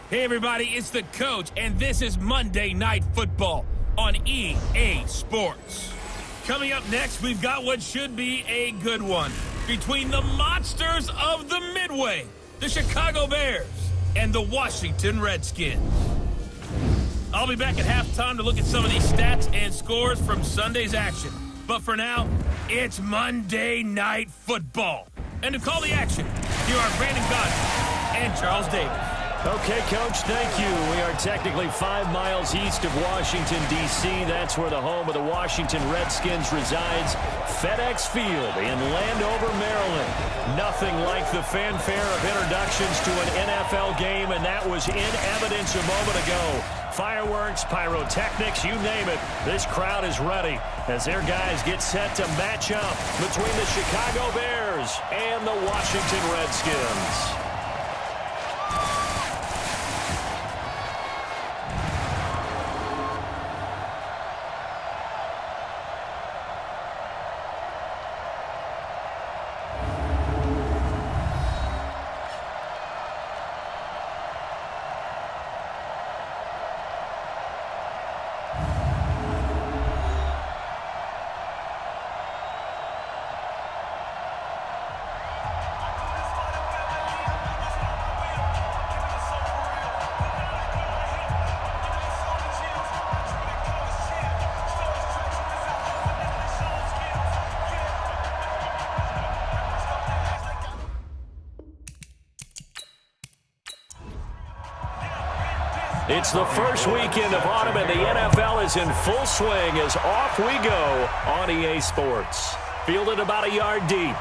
Hey everybody, it's the coach, and this is Monday Night Football on EA Sports. Coming up next, we've got what should be a good one between the monsters of the Midway, the Chicago Bears, and the Washington Redskins. I'll be back at halftime to look at some of these stats and scores from Sunday's action. But for now, it's Monday Night Football. And to call the action, here are Brandon Godfrey and Charles Davis. Okay, Coach, thank you. We are technically 5 miles east of Washington, D.C. That's where the home of the Washington Redskins resides. FedEx Field in Landover, Maryland. Nothing like the fanfare of introductions to an NFL game, and that was in evidence a moment ago. Fireworks, pyrotechnics, you name it. This crowd is ready as their guys get set to match up between the Chicago Bears and the Washington Redskins. It's the first weekend of autumn, and the NFL is in full swing as off we go on EA Sports. Fielded about a yard deep.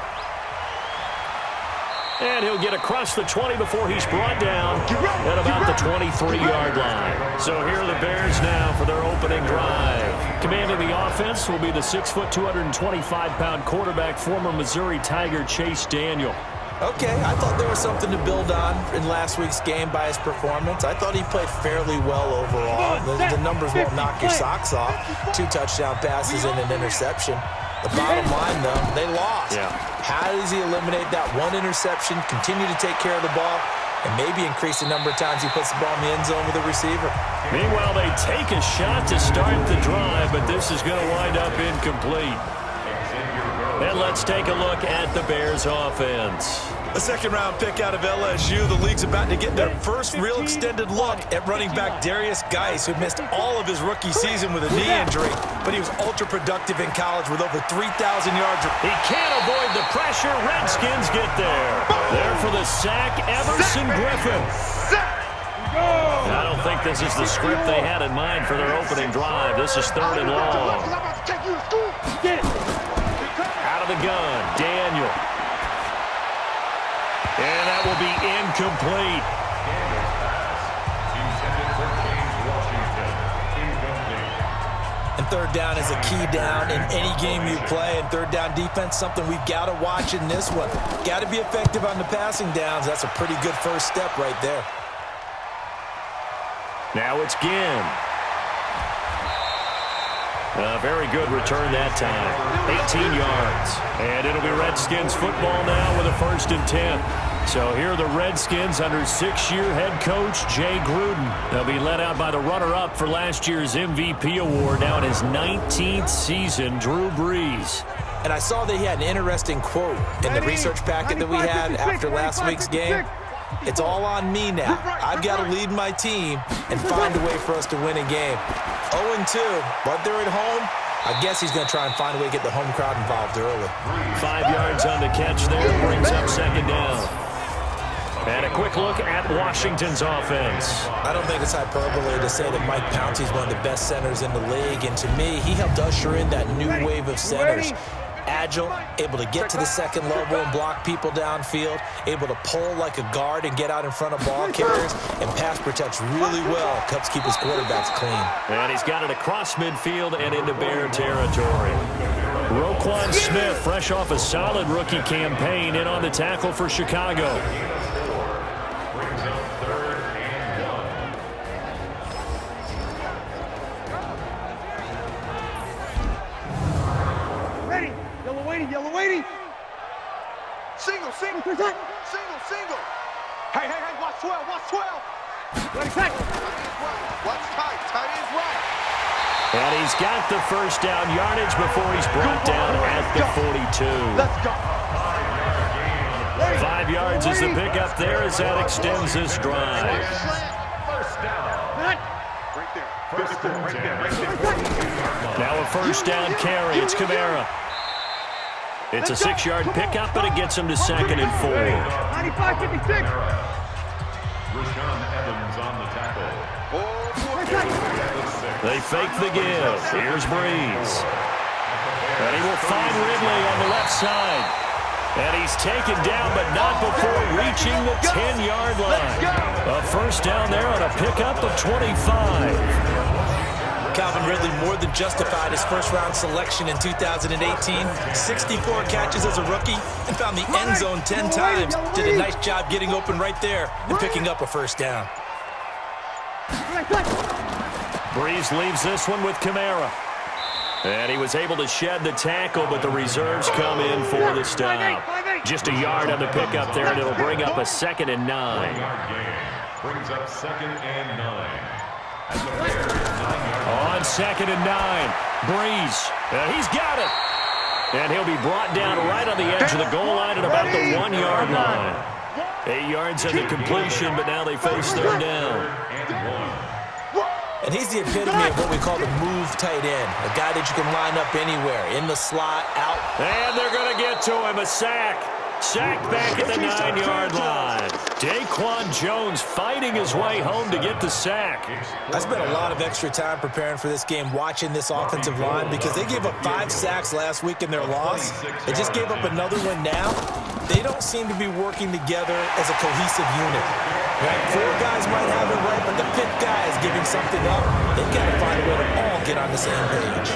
And he'll get across the 20 before he's brought down at about the 23-yard line. So here are the Bears now for their opening drive. Commanding the offense will be the 6', 225-pound quarterback, former Missouri Tiger Chase Daniel. Okay, I thought there was something to build on in last week's game by his performance. I thought he played fairly well overall. The numbers won't knock your socks off. 2 touchdown passes and an interception. The bottom line, though, they lost. Yeah. How does he eliminate that one interception, continue to take care of the ball, and maybe increase the number of times he puts the ball in the end zone with the receiver? Meanwhile, they take a shot to start the drive, but this is going to wind up incomplete. And let's take a look at the Bears offense. A second-round pick out of LSU. The league's about to get their first real extended look at running back Darius Geis, who missed all of his rookie season with a knee injury, but he was ultra-productive in college with over 3,000 yards. He can't avoid the pressure. Redskins get there. There for the sack, Everson Griffin. I don't think this is the script they had in mind for their opening drive. This is 3rd and long. Out of the gun, Daniel. And that will be incomplete. And third down is a key down in any game you play. And third down defense, something we've got to watch in this one. Got to be effective on the passing downs. That's a pretty good first step right there. Now it's Ginn. A very good return that time. 18 yards. And it'll be Redskins football now with a 1st and 10. So here are the Redskins under 6-year head coach Jay Gruden. They'll be led out by the runner-up for last year's MVP award, now in his 19th season, Drew Brees. And I saw that he had an interesting quote in the research packet that we had after last week's game. It's all on me now. I've got to lead my team and find a way for us to win a game. 0-2, but they're at home. I guess he's going to try and find a way to get the home crowd involved early. 5 yards on the catch there, brings up 2nd down. And a quick look at Washington's offense. I don't think it's hyperbole to say that Mike Pouncey is one of the best centers in the league. And to me, he helped usher in that new wave of centers. Agile, able to get to the second level and block people downfield, able to pull like a guard and get out in front of ball carriers, and pass protects really well, helps keep his quarterbacks clean. And he's got it across midfield and into Bear territory. Roquan Smith, fresh off a solid rookie campaign, in on the tackle for Chicago. Yellow waiting. Single. Hey, watch 12. Ready, set. What's tight? Tight is right. And he's got the first down yardage before he's brought down at the 42. Let's go. 5 yards is the pickup there as that extends this drive. Now a first down carry. It's Kamara. It's a 6-yard pickup, but it gets him to 2nd and 4. 95-56. They fake the give. Here's Breeze. And he will find Ridley on the left side. And he's taken down, but not before reaching the 10-yard line. A first down there on a pickup of 25. Calvin Ridley more than justified his first-round selection in 2018. 64 catches as a rookie and found the end zone 10 times. Did a nice job getting open right there and picking up a first down. Breeze leaves this one with Kamara. And he was able to shed the tackle, but the reserves come in for the stop. Just a yard on the pickup there, and it'll bring up a 2nd and 9. Brings up 2nd and 9. On 2nd and 9, Breeze. He's got it. And he'll be brought down right on the edge of the goal line at about the 1-yard line. 8 yards on the completion, but now they face 3rd down. And he's the epitome of what we call the move tight end, a guy that you can line up anywhere, in the slot, out. And they're going to get to him, a sack. Sacked back at the 9-yard line. Daquan Jones fighting his way home to get the sack. I spent a lot of extra time preparing for this game, watching this offensive line, because they gave up 5 sacks last week in their loss. They just gave up another one now. They don't seem to be working together as a cohesive unit. Right? 4 guys might have it right, but the 5th guy is giving something up. They've got to find a way to all get on the same page.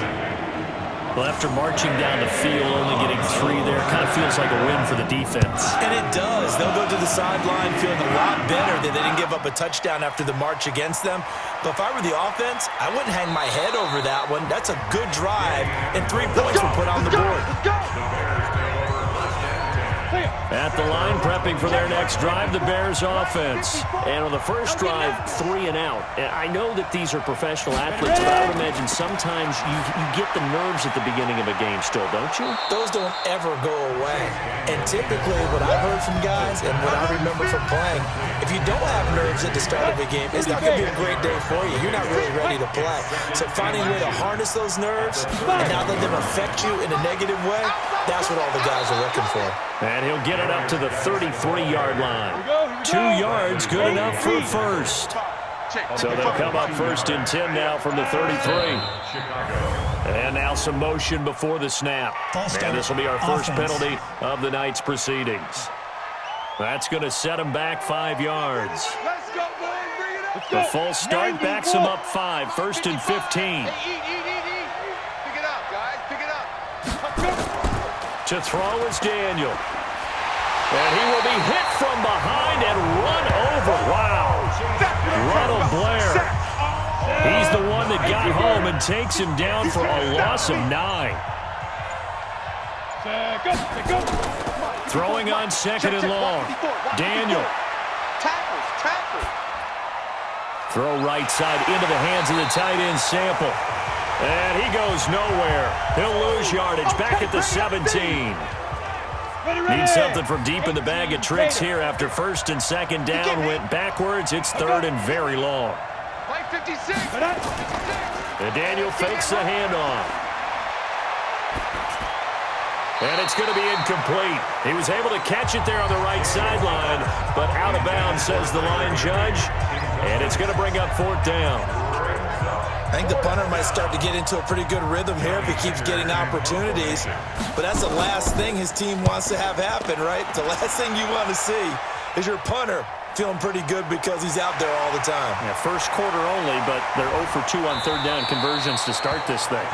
Well, after marching down the field, only getting 3 there, kind of feels like a win for the defense. And it does. They'll go to the sideline feeling a lot better that they didn't give up a touchdown after the march against them. But if I were the offense, I wouldn't hang my head over that one. That's a good drive, and 3 points were put on the board. At the line, prepping for their next drive, the Bears offense. And on the first drive, 3 and out. And I know that these are professional athletes, but I would imagine sometimes you get the nerves at the beginning of a game still, don't you? Those don't ever go away. And typically, what I've heard from guys and what I remember from playing, if you don't have nerves at the start of a game, it's not going to be a great day for you. You're not really ready to play. So finding a way to harness those nerves and not let them affect you in a negative way, that's what all the guys are looking for. And he'll get it up to the 33-yard line. 2 yards, good enough for a first. So they'll come up 1st and 10 now from the 33. And now some motion before the snap. And this will be our first penalty of the night's proceedings. That's going to set him back 5 yards. The false start backs him up 5, 1st and 15. Pick it up, guys. Pick it up. To throw is Daniel. And he will be hit from behind and run over. Wow. Ronald Blair. He's the one that got home and takes him down for a loss of 9. Throwing on 2nd and long. Daniel. Tackles. Throw right side into the hands of the tight end, Sample. And he goes nowhere. He'll lose yardage back at the 17. Needs something from deep in the bag of tricks here after 1st and 2nd down. Went backwards. It's 3rd and very long. And Daniel fakes the handoff. And it's going to be incomplete. He was able to catch it there on the right sideline, but out of bounds, says the line judge. And it's going to bring up 4th down. I think the punter might start to get into a pretty good rhythm here if he keeps getting opportunities. But that's the last thing his team wants to have happen, right? The last thing you want to see is your punter feeling pretty good because he's out there all the time. Yeah, first quarter only, but they're 0 for 2 on 3rd down conversions to start this thing.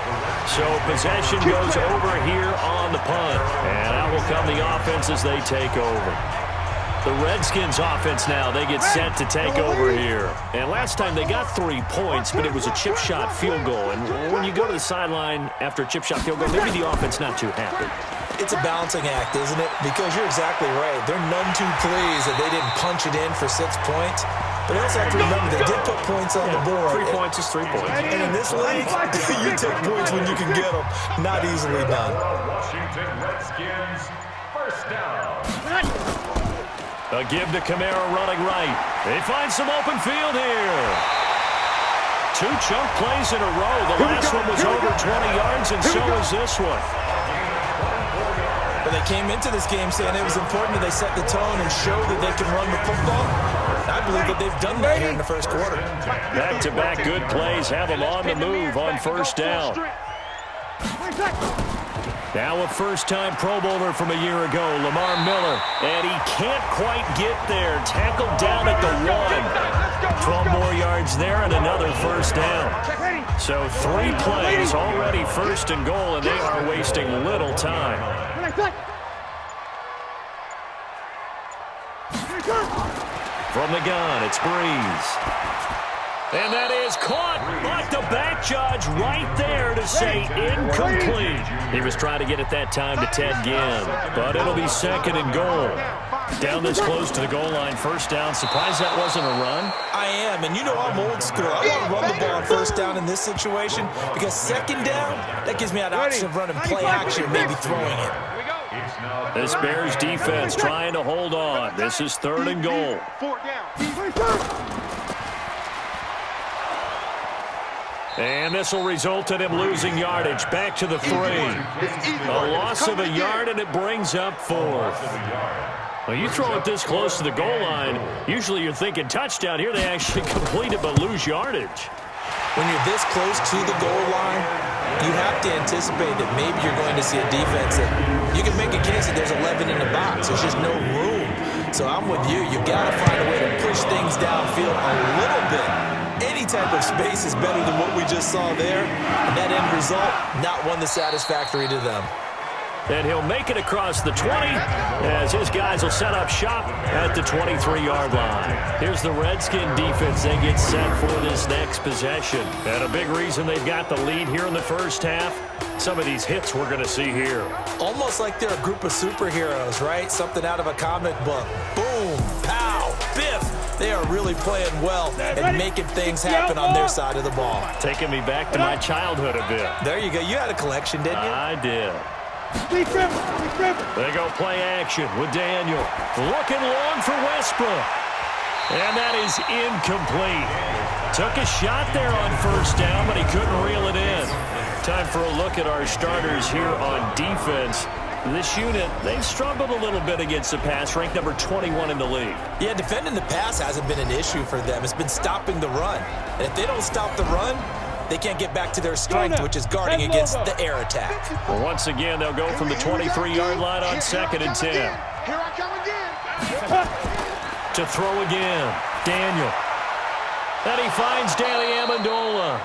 So possession goes over here on the punt. And out will come the offense as they take over. The Redskins offense now, they get set to take over here. And last time they got 3 points, but it was a chip shot field goal. And when you go to the sideline after a chip shot field goal, maybe the offense not too happy. It's a balancing act, isn't it? Because you're exactly right. They're none too pleased that they didn't punch it in for 6 points. But you also have to remember they did put points on the board. 3 points is 3 points. And in this league, you take points when you can get them. Not easily done. Washington Redskins, first down. A give to Kamara running right. They find some open field here. 2 chunk plays in a row. The last one was over 20 yards, and so is this one. But they came into this game saying it was important that they set the tone and show that they can run the football. I believe that they've done that here in the first quarter. Back-to-back good plays have them on the move on first down. Now a first-time Pro Bowler from a year ago, Lamar Miller. And he can't quite get there. Tackled down at the 1. 12 more yards there and another first down. So 3 plays, already first and goal, and they are wasting little time. From the gun, it's Breeze. And that is caught, but the back judge right there to say incomplete. He was trying to get it that time to Ted Ginn, but it'll be second and goal. Down this close to the goal line, first down. Surprised that wasn't a run? I am, and you know I'm old school. I want to run the ball on first down in this situation because second down, that gives me an option of running play action, maybe throwing it. This Bears defense trying to hold on. This is third and goal. And this will result in him losing yardage. Back to the 3. A loss of a yard, and it brings up 4th. Well, you throw it this close to the goal line, usually you're thinking touchdown. Here they actually complete it but lose yardage. When you're this close to the goal line, you have to anticipate that maybe you're going to see a defense that you can make a case that there's 11 in the box. There's just no room. So I'm with you. You've got to find a way to push things downfield a little bit. Any type of space is better than what we just saw there. And that end result, not one that's satisfactory to them. And he'll make it across the 20 as his guys will set up shop at the 23-yard line. Here's the Redskin defense. They get set for this next possession. And a big reason they've got the lead here in the first half, some of these hits we're going to see here. Almost like they're a group of superheroes, right? Something out of a comic book. Boom, pow, biff. They are really playing well and making things happen on their side of the ball. Taking me back to my childhood a bit. There you go. You had a collection, didn't you? I did. They go play action with Daniel. Looking long for Westbrook. And that is incomplete. Took a shot there on first down, but he couldn't reel it in. Time for a look at our starters here on defense. This unit, they've struggled a little bit against the pass, ranked number 21 in the league. Yeah, defending the pass hasn't been an issue for them. It's been stopping the run. And if they don't stop the run, they can't get back to their strength, which is guarding against the air attack. Well, once again, they'll go from the 23-yard line on 2nd and 10. Here I come again. To throw again, Daniel. And he finds Danny Amendola.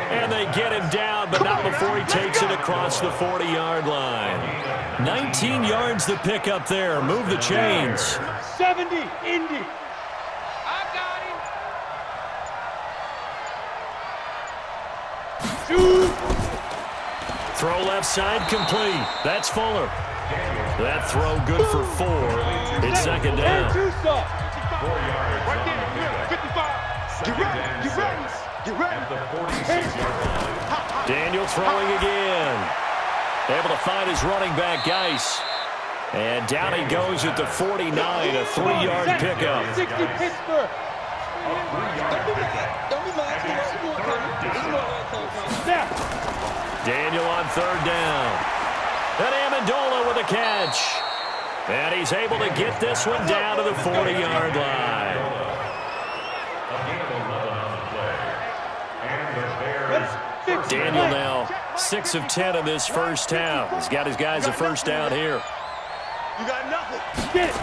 And they get him down, but not before he takes it across the 40-yard line. 19 yards to pick up there. Move the chains. 70, Indy. Throw left side complete. That's Fuller. That throw good for 4. It's second down. 4 yards Right on the there, 55. Get ready. at the 46-yard line. Daniel throwing again. Able to find his running back, Geis. And down he goes at the 49, a 3-yard pickup. 60 Pittsburgh. Daniel on third down. And Amendola with a catch. And he's able to get this one down to the 40-yard line. Daniel now 6 of 10 in this first half. He's got his guys a first down here. You got nothing. Get it.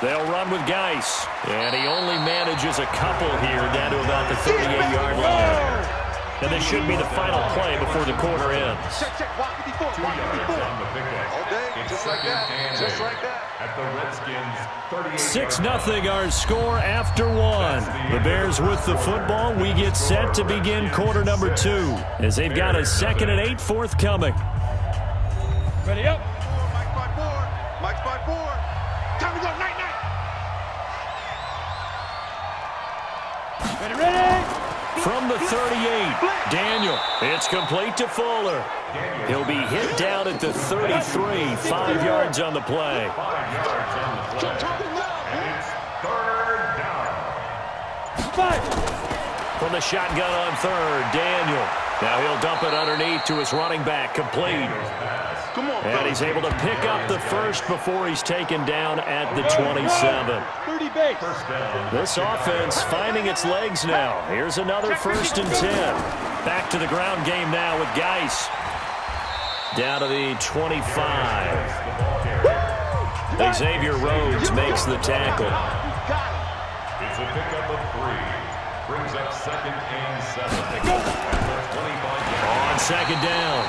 They'll run with Geis. And he only manages a couple here down to about the 38-yard line. And this should be the final play before the quarter ends. Check. Block 54. 2 yards on the pickup. All day, It's just like second that. and Just 8 like that. At the Redskins 38. 6-0 our score after 1. The Bears with the football. We get set to begin quarter number 2 as they've got a 2nd and 8 forthcoming. Ready up. Mike's by 4. Mike's by 4. Time to go. Night. From the 38, Daniel. It's complete to Fuller. He'll be hit down at the 33, 5 yards on the play. 5 yards on the play. And it's third down. From the shotgun on third, Daniel. Now he'll dump it underneath to his running back, complete. And he's able to pick up the first before he's taken down at the 27. This offense finding its legs now. Here's another 1st and 10. Back to the ground game now with Geis. Down to the 25. Xavier Rhodes makes the tackle. It's a pickup of 3. Brings up 2nd and 7. On 2nd down,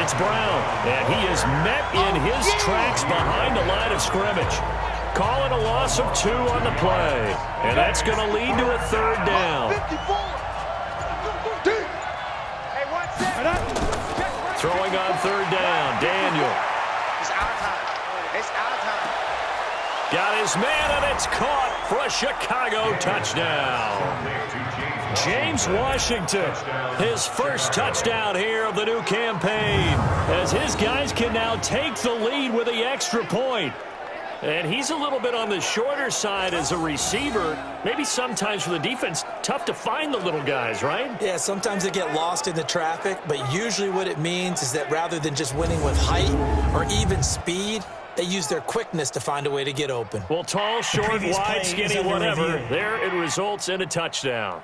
it's Brown, and he is met in his tracks behind the line of scrimmage. Calling a loss of 2 on the play, and that's going to lead to a 3rd down. Throwing on 3rd down, Daniel. It's out of time. It's out of time. Got his man, and it's caught for a Chicago touchdown. James Washington, his first touchdown here of the new campaign, as his guys can now take the lead with the extra point. And he's a little bit on the shorter side as a receiver. Maybe sometimes for the defense, tough to find the little guys, right? Yeah, sometimes they get lost in the traffic, but usually what it means is that rather than just winning with height or even speed, they use their quickness to find a way to get open. Well, tall, short, wide, skinny, whatever, there it results in a touchdown.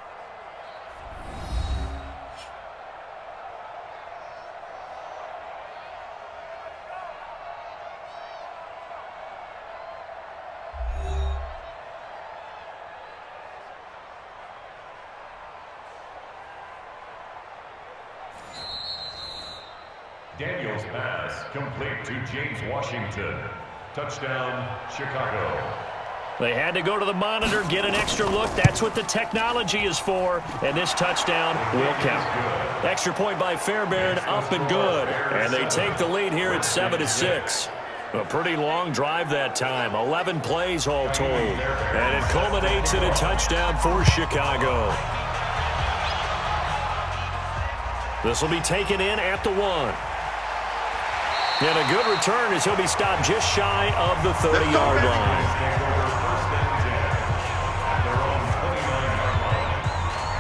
Daniel's pass complete to James Washington. Touchdown, Chicago. They had to go to the monitor, get an extra look. That's what the technology is for. And this touchdown will count. Extra point by Fairbairn, up and good. And they take the lead here at 7-6. A pretty long drive that time. 11 plays all told. And it culminates in a touchdown for Chicago. This will be taken in at the 1. And a good return as he'll be stopped just shy of the 30-yard line.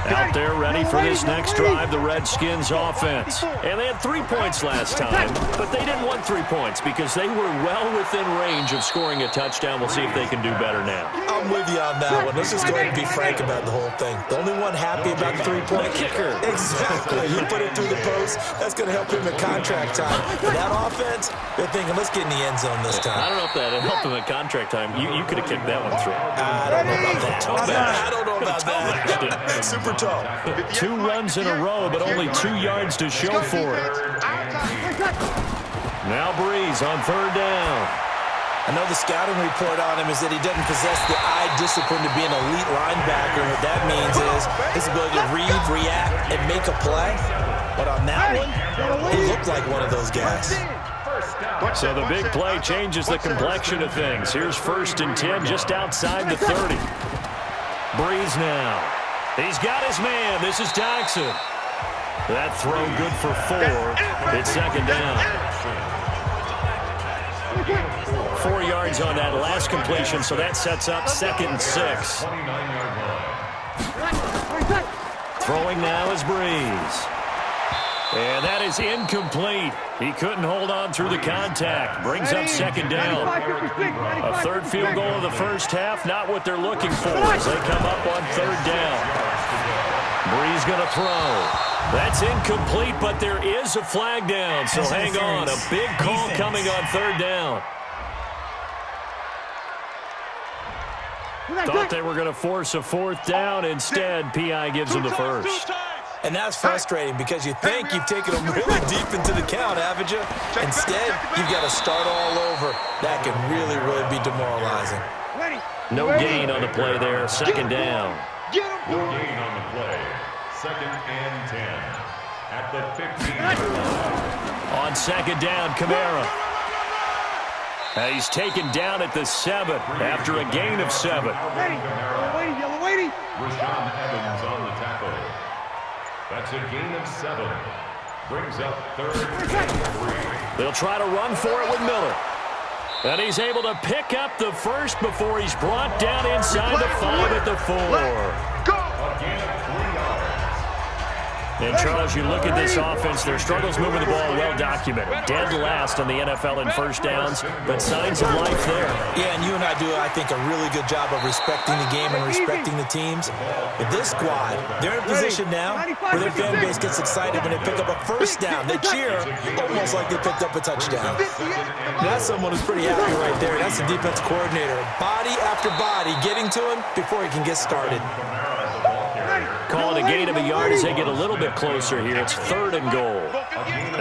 Out there ready for this next drive, the Redskins offense. And they had 3 points last time, but they didn't want 3 points because they were well within range of scoring a touchdown. We'll see if they can do better now. I'm with you on that one. Let's just go ahead and be frank about the whole thing. The only one happy about the 3-point kicker. Exactly. You put it through the post. That's going to help him at contract time. For that offense, they're thinking, let's get in the end zone this time. I don't know if that helped him at contract time. You could have kicked that one through. I don't know about that. I don't know about that. Super tall. 2 runs in a row, but only 2 yards to show for it. Now Breeze on 3rd down. I know the scouting report on him is that he doesn't possess the eye discipline to be an elite linebacker. What that means is his ability to read, react, and make a play. But on that one, he looked like one of those guys. So the big play changes the complexion of things. Here's 1st and 10 just outside the 30. Breeze now. He's got his man. This is Jackson. That throw good for 4. It's 2nd down. 4 yards on that last completion, so that sets up 2nd and 6. Throwing now is Breeze. And that is incomplete. He couldn't hold on through the contact. Brings up 2nd down. A 3rd field goal of the first half, not what they're looking for as they come up on 3rd down. Breeze going to throw. That's incomplete, but there is a flag down, so hang on. A big call coming on 3rd down. Thought they were going to force a 4th down. Instead, P.I. gives them the first. And that's frustrating because you think you've taken them really deep into the count, haven't you? Instead, you've got to start all over. That can really, really be demoralizing. No gain on the play there. 2nd down. No gain on the play. 2nd and 10. At the 15. On 2nd down, Kamara. He's taken down at the 7 after a gain of 7. Rashawn Evans on the tackle. That's a gain of 7. Brings up 3rd and 3. They'll try to run for it with Miller. And he's able to pick up the first before he's brought down inside the 5 at the 4. A gain of 3 yards. And, Charles, you look at this offense, their struggles moving the ball well documented. Dead last in the NFL in first downs, but signs of life there. Yeah, and you and I do, I think, a really good job of respecting the game and respecting the teams. But this squad, they're in position now where their fan base gets excited when they pick up a first down. They cheer almost like they picked up a touchdown. That's someone who's pretty happy right there. That's the defense coordinator. Body after body getting to him before he can get started. Calling a gain of a yard as they get a little bit closer here. It's 3rd and goal.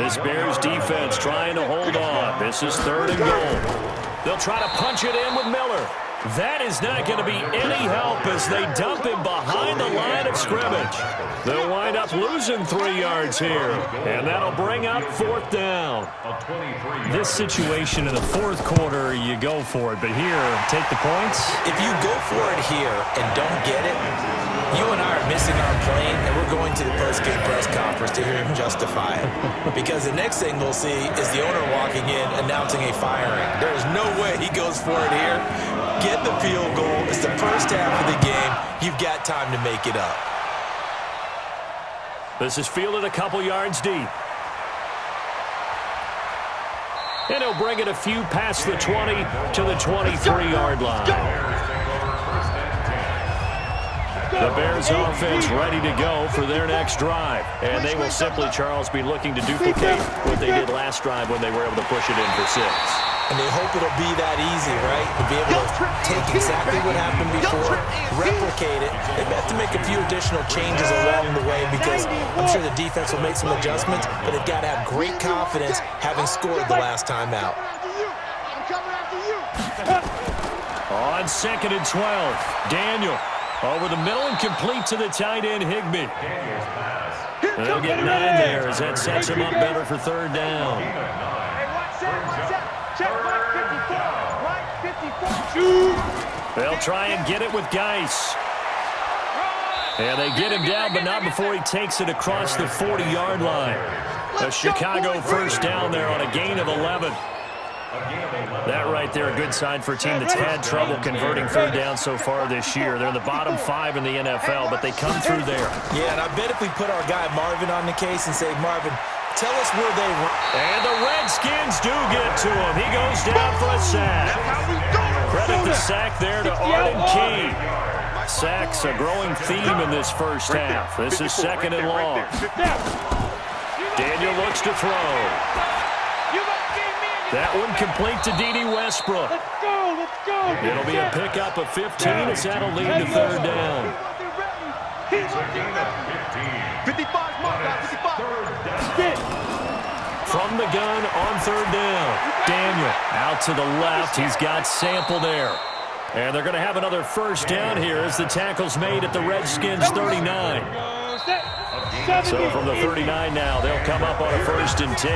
This Bears defense trying to hold on. This is 3rd and goal. They'll try to punch it in with Miller. That is not going to be any help as they dump him behind the line of scrimmage. They'll wind up losing 3 yards here, and that'll bring up 4th down. This situation in the 4th quarter, you go for it, but here, take the points. If you go for it here and don't get it, you and I are missing our plane, and we're going to the post-game press conference to hear him justify it. Because the next thing we'll see is the owner walking in announcing a firing. There is no way he goes for it here. Get the field goal. It's the first half of the game. You've got time to make it up. This is fielded a couple yards deep. And he'll bring it a few past the 20 to the 23-yard line. The Bears offense ready to go for their next drive. And they will simply, Charles, be looking to duplicate what they did last drive when they were able to push it in for 6. And they hope it'll be that easy, right? To be able to take exactly what happened before, replicate it. They have to make a few additional changes along the way because I'm sure the defense will make some adjustments, but they've got to have great confidence having scored the last time out. On 2nd and 12, Daniel over the middle and complete to the tight end, Higbee. They'll get 9 there as that sets him up better for 3rd down. They'll try and get it with Geis. And they get him down, but not before he takes it across the 40-yard line. A Chicago first down there on a gain of 11. That right there, a good sign for a team that's had trouble converting 3rd down so far this year. They're in the bottom 5 in the NFL, but they come through there. Yeah, and I bet if we put our guy Marvin on the case and say, Marvin, tell us where they were. And the Redskins do get to him. He goes down for a sack. Credit the sack there to Arden Key. Sacks a growing theme in this first half. This is 2nd and long. Daniel looks to throw. That one complete to D.D. Westbrook. It'll be a pickup of 15 as that'll lead to 3rd down. From the gun on 3rd down. Daniel out to the left. He's got Sample there. And they're going to have another first down here as the tackle's made at the Redskins 39. So from the 39 now, they'll come up on a 1st and 10.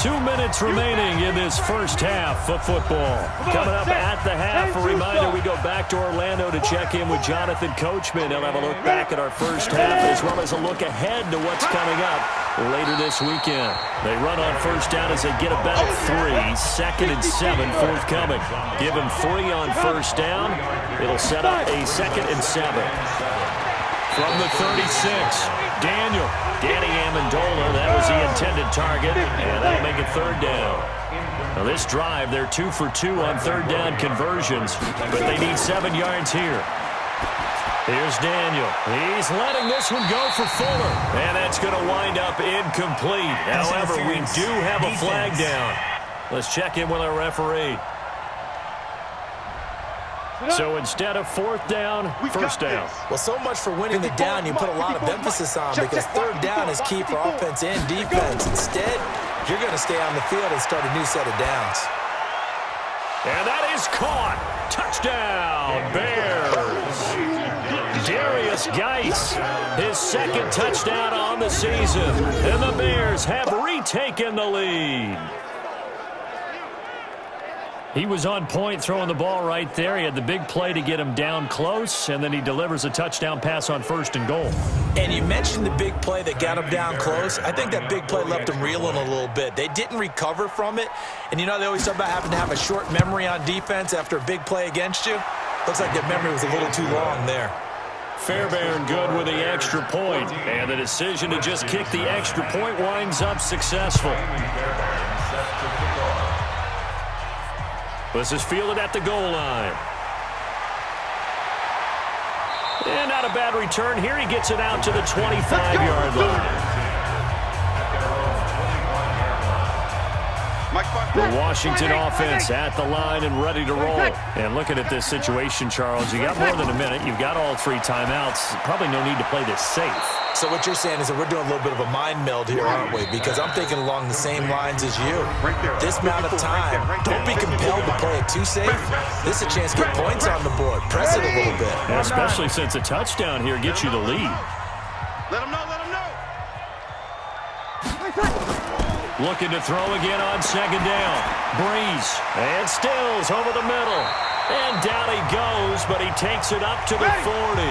2 minutes remaining in this first half of football. Coming up at the half, a reminder, we go back to Orlando to check in with Jonathan Coachman. He'll have a look back at our first half as well as a look ahead to what's coming up later this weekend. They run on first down as they get about 3. 2nd and 7 forthcoming. Give them 3 on first down. It'll set up a 2nd and 7. From the 36, Danny Amendola, that was the intended target, and that'll make it 3rd down. Now this drive, they're 2 for 2 on 3rd down conversions, but they need 7 yards here. Here's Daniel. He's letting this one go for Fuller, and that's going to wind up incomplete. However, we do have a flag down. Let's check in with our referee. So instead of 4th down, 1st down. Well, so much for winning the down, you put a lot of emphasis on because 3rd down is key for offense and defense. Instead, you're going to stay on the field and start a new set of downs. And that is caught. Touchdown, Bears. Darius Geis, his 2nd touchdown on the season. And the Bears have retaken the lead. He was on point throwing the ball right there. He had the big play to get him down close, and then he delivers a touchdown pass on 1st and goal. And you mentioned the big play that got him down close. I think that big play left him reeling a little bit. They didn't recover from it. And you know, they always talk about having to have a short memory on defense after a big play against you. Looks like their memory was a little too long there. Fairbairn good with the extra point, and the decision to just kick the extra point winds up successful. This is fielded at the goal line. And not a bad return here. He gets it out to the 25-yard line. The Washington offense at the line and ready to roll. And looking at this situation, Charles, you got more than a minute. You've got all 3 timeouts. Probably no need to play this safe. So what you're saying is that we're doing a little bit of a mind meld here, aren't we? Because I'm thinking along the same lines as you. This amount of time, don't be compelled to play it too safe. This is a chance to get points on the board. Press it a little bit. Yeah, especially since a touchdown here gets you the lead. Let him know, let him know. Looking to throw again on 2nd down. Breeze and Stills over the middle. And down he goes, but he takes it up to the 40.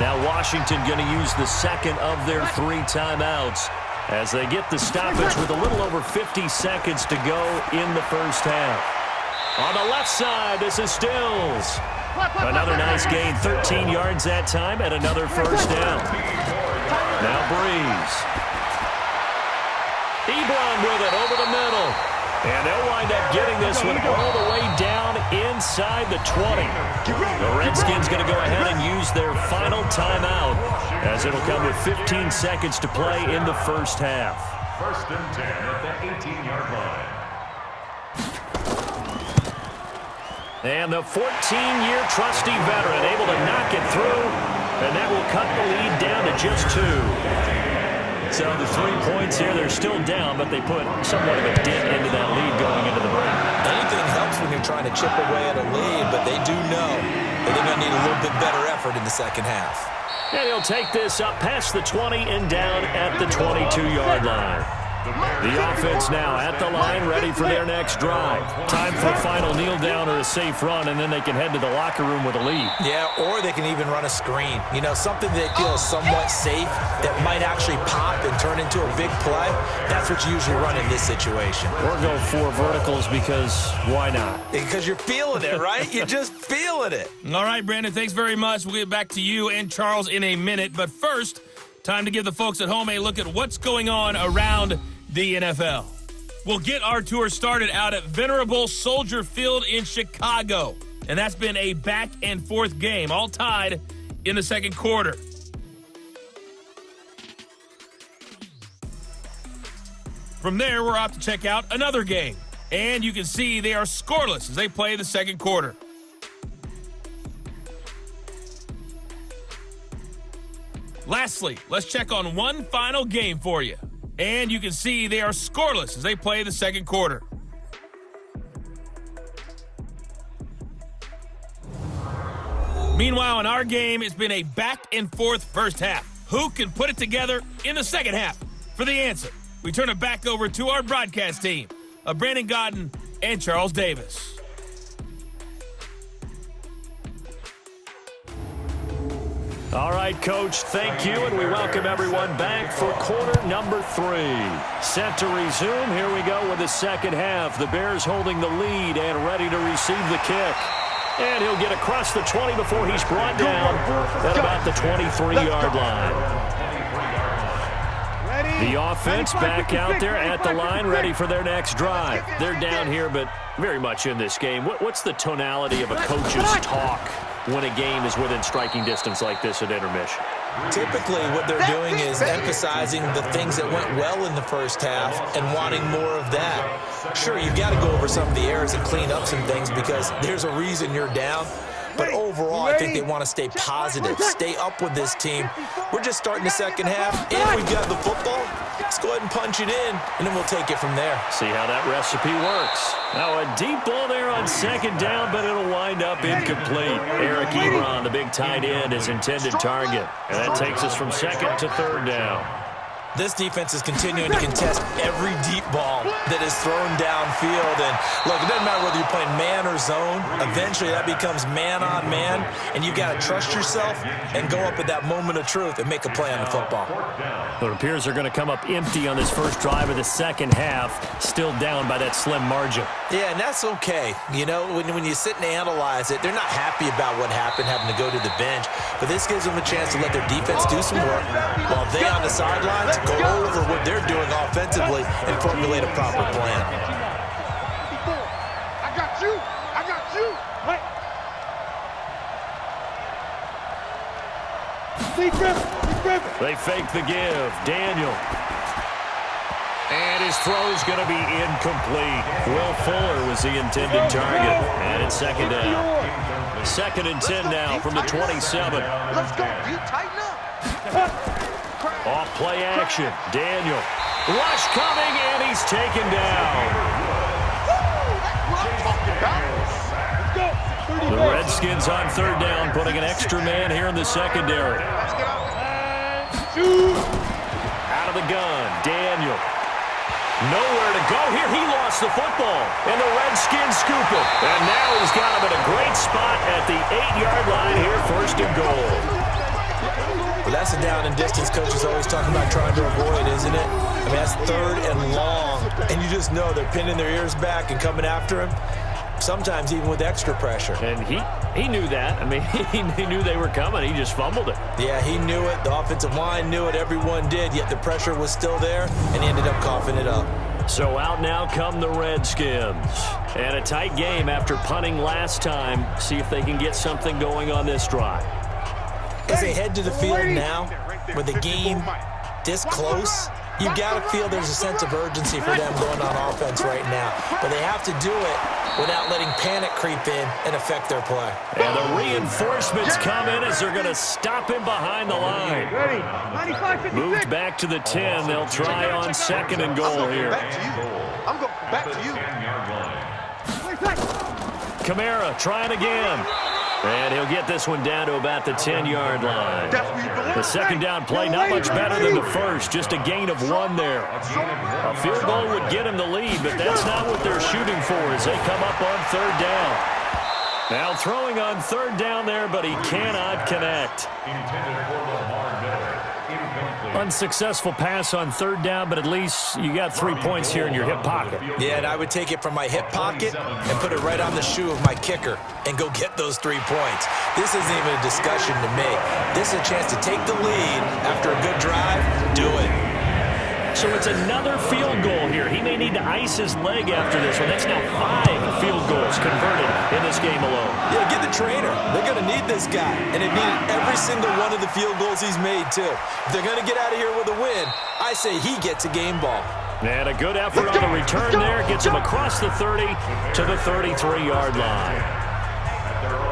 Now Washington going to use the 2nd of their 3 timeouts as they get the stoppage with a little over 50 seconds to go in the 1st half. On the left side, this is Stills. Another nice gain, 13 yards that time, and another 1st down. Now Breeze. Ebron with it over the middle. And they'll wind up getting this one all the way down inside the 20. The Redskins going to go ahead and use their final timeout as it'll come with 15 seconds to play in the 1st half. 1st and 10 at the 18-yard line. And the 14-year trusty veteran able to knock it through. And that will cut the lead down to just 2. So the 3 points here, they're still down, but they put somewhat of a dent into that lead going into the break. Anything helps when you're trying to chip away at a lead, but they do know that they're going to need a little bit better effort in the 2nd half. And he'll take this up past the 20 and down at the 22-yard line. The offense now at the line, ready for their next drive. Time for a final kneel down or a safe run, and then they can head to the locker room with a lead. Yeah, or they can even run a screen. You know, something they feel is somewhat safe that might actually pop and turn into a big play. That's what you usually run in this situation. Or go 4 verticals because why not? Because you're feeling it, right? You're just feeling it. All right, Brandon, thanks very much. We'll get back to you and Charles in a minute. But first, time to give the folks at home a look at what's going on around the NFL. We'll get our tour started out at Venerable Soldier Field in Chicago. And that's been a back-and-forth game, all tied in the 2nd quarter. From there, we're off to check out another game. And you can see they are scoreless as they play the 2nd quarter. Lastly, let's check on one final game for you. And you can see they are scoreless as they play the 2nd quarter. Meanwhile, in our game, it's been a back-and-forth 1st half. Who can put it together in the 2nd half? For the answer, we turn it back over to our broadcast team of Brandon Godden and Charles Davis. All right, Coach, thank you, and we welcome everyone back for quarter number 3. Set to resume. Here we go with the 2nd half. The Bears holding the lead and ready to receive the kick. And he'll get across the 20 before he's brought down at about the 23-yard line. The offense back out there at the line, ready for their next drive. They're down here, but very much in this game. What's the tonality of a coach's talk when a game is within striking distance like this at intermission? Typically, what they're doing is emphasizing the things that went well in the 1st half and wanting more of that. Sure, you've got to go over some of the errors and clean up some things because there's a reason you're down. But overall, I think they want to stay positive, stay up with this team. We're just starting the 2nd half, and we've got the football. Let's go ahead and punch it in, and then we'll take it from there. See how that recipe works. Now a deep ball there on 2nd down, but it'll wind up incomplete. Eric Ebron, the big tight end, is intended target. And that takes us from 2nd to 3rd down. This defense is continuing to contest every deep ball that is thrown downfield. And look, it doesn't matter whether you're playing man or zone. Eventually, that becomes man on man, and you've got to trust yourself and go up at that moment of truth and make a play on the football. It appears they're going to come up empty on this first drive of the second half, still down by that slim margin. Yeah, and that's okay. You know, when you sit and analyze it, they're not happy about what happened, having to go to the bench. But this gives them a chance to let their defense do some work while they on the sidelines go over what they're doing offensively and formulate a proper plan. I got you. I got you. They fake the give. Daniel. And his throw's going to be incomplete. Will Fuller was the intended target. And it's second down. Second and 10 now from the 27. Let's go. You tighten up. Off play action. Daniel. Rush coming, and he's taken down. The Redskins on third down, putting an extra man here in the secondary. Out of the gun, Daniel. Nowhere to go here. He lost the football, and the Redskins scoop it. And now he's got him in a great spot at the 8-yard line here, first and goal. Well, that's a down and distance coach is always talking about trying to avoid, isn't it? I mean, that's third and long, and you just know they're pinning their ears back and coming after him, sometimes even with extra pressure. And he knew that. I mean, he knew they were coming. He just fumbled it. Yeah, he knew it. The offensive line knew it. Everyone did, yet the pressure was still there, and he ended up coughing it up. So out now come the Redskins. And a tight game after punting last time. See if they can get something going on this drive. As they head to the field now, with the game this close, you got to feel there's a sense of urgency for them going on offense right now. But they have to do it without letting panic creep in and affect their play. And the reinforcements come in as they're going to stop him behind the line. Moved back to the 10. They'll try on second and goal here. I'm going back to you. Kamara trying again. And he'll get this one down to about the 10-yard line. The second down play, not much better than the first, just a gain of 1 there. A field goal would get him the lead, but that's not what they're shooting for as they come up on third down. Now throwing on third down there, but he cannot connect. Unsuccessful pass on third down, but at least you got 3 points here in your hip pocket. Yeah, and I would take it from my hip pocket and put it right on the shoe of my kicker and go get those 3 points. This isn't even a discussion to me. This is a chance to take the lead after a good drive. Do it. So it's another field goal here. He may need to ice his leg after this one. That's now 5 field goals converted in this game alone. Yeah, get the trainer. They're going to need this guy. And they've needed every single one of the field goals he's made, too. If they're going to get out of here with a win, I say he gets a game ball. And a good effort on the return there. Gets him across the 30 to the 33-yard line.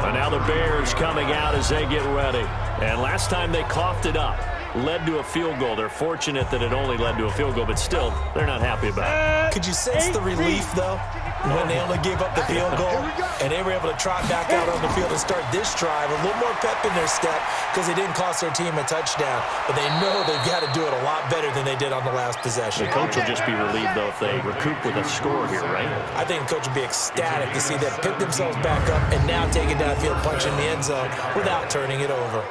And now the Bears coming out as they get ready. And last time they coughed it up. Led to a field goal. They're fortunate that it only led to a field goal, but still, they're not happy about it. Could you sense the relief, though, when they only gave up the field goal and they were able to trot back out on the field and start this drive? A little more pep in their step because they didn't cost their team a touchdown, but they know they've got to do it a lot better than they did on the last possession. The coach will just be relieved, though, if they recoup with a score here, right? I think the coach will be ecstatic to see them pick themselves back up and now take it downfield, punch in the end zone without turning it over.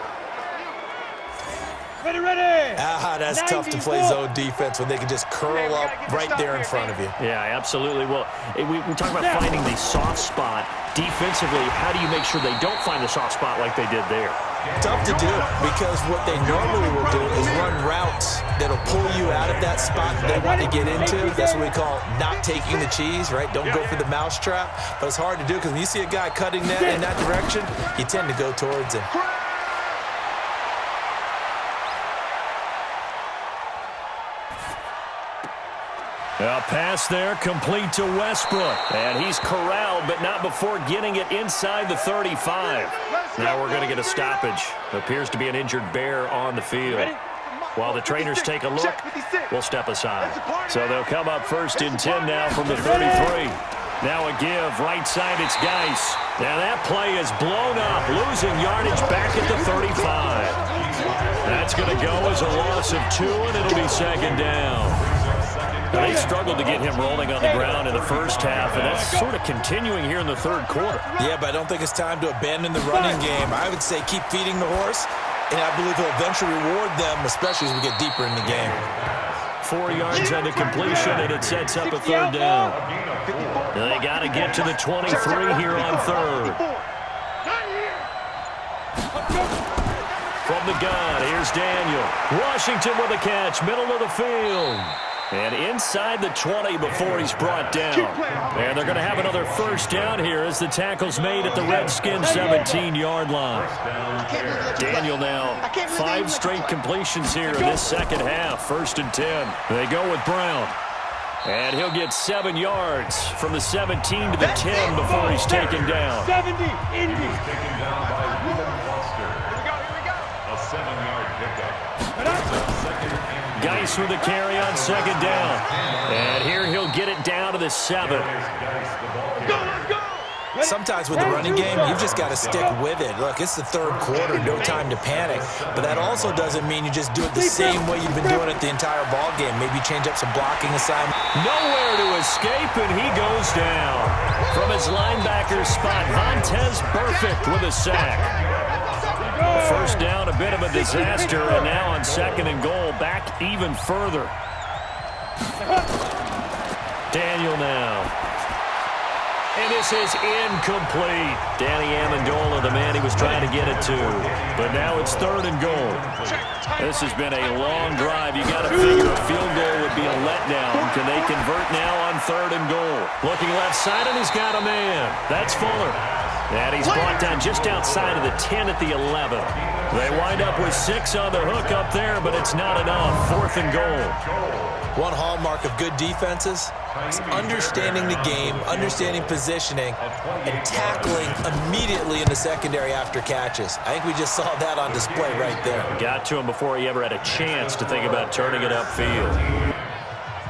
Ready. That's tough to play zone defense when they can just curl up right there in front of you. Yeah, absolutely. Well, we're talking about finding the soft spot defensively. How do you make sure they don't find the soft spot like they did there? Tough to do because what they normally will do is run routes that'll pull you out of that spot they want to get into. That's what we call not taking the cheese, right? Don't go for the mousetrap. But it's hard to do because when you see a guy cutting that in that direction, you tend to go towards him. A pass there, complete to Westbrook. And he's corralled, but not before getting it inside the 35. Now we're going to get a stoppage. Appears to be an injured Bear on the field. While the trainers take a look, we'll step aside. So they'll come up first and 10 now from the 33. Now a give, right side, it's Geis. Now that play is blown up, losing yardage back at the 35. That's going to go as a loss of 2, and it'll be second down. Now, they struggled to get him rolling on the ground in the first half, and that's sort of continuing here in the third quarter. Yeah, but I don't think it's time to abandon the running game. I would say keep feeding the horse, and I believe he'll eventually reward them, especially as we get deeper in the game. 4 yards on the completion, and it sets up a third down. They got to get to the 23 here on third. From the gun, here's Daniel. Washington with a catch, middle of the field. And inside the 20 before he's brought down. And they're going to have another first down here as the tackle's made at the Redskins 17-yard line. Daniel now 5 straight completions here in this second half. 1st and 10. They go with Brown. And he'll get 7 yards from the 17 to the 10 before he's taken down. 70, Indy. Taken down by a 7-yard pickup. Geis with the carry on second down. And here he'll get it down to the 7. Sometimes with the running game, you've just got to stick with it. Look, it's the third quarter, no time to panic. But that also doesn't mean you just do it the same way you've been doing it the entire ball game. Maybe change up some blocking assignment. Nowhere to escape, and he goes down. From his linebacker spot, Vontez Perfect with a sack. First down, a bit of a disaster, and now on 2nd and goal, back even further. Daniel now. And this is incomplete. Danny Amendola, the man he was trying to get it to. But now it's 3rd and goal. This has been a long drive. You got to figure a field goal would be a letdown. Can they convert now on 3rd and goal? Looking left side, and he's got a man. That's Fuller. And he's brought down just outside of the 10 at the 11. They wind up with 6 on the hook up there, but it's not enough. 4th and goal. One hallmark of good defenses is understanding the game, understanding positioning, and tackling immediately in the secondary after catches. I think we just saw that on display right there. Got to him before he ever had a chance to think about turning it upfield.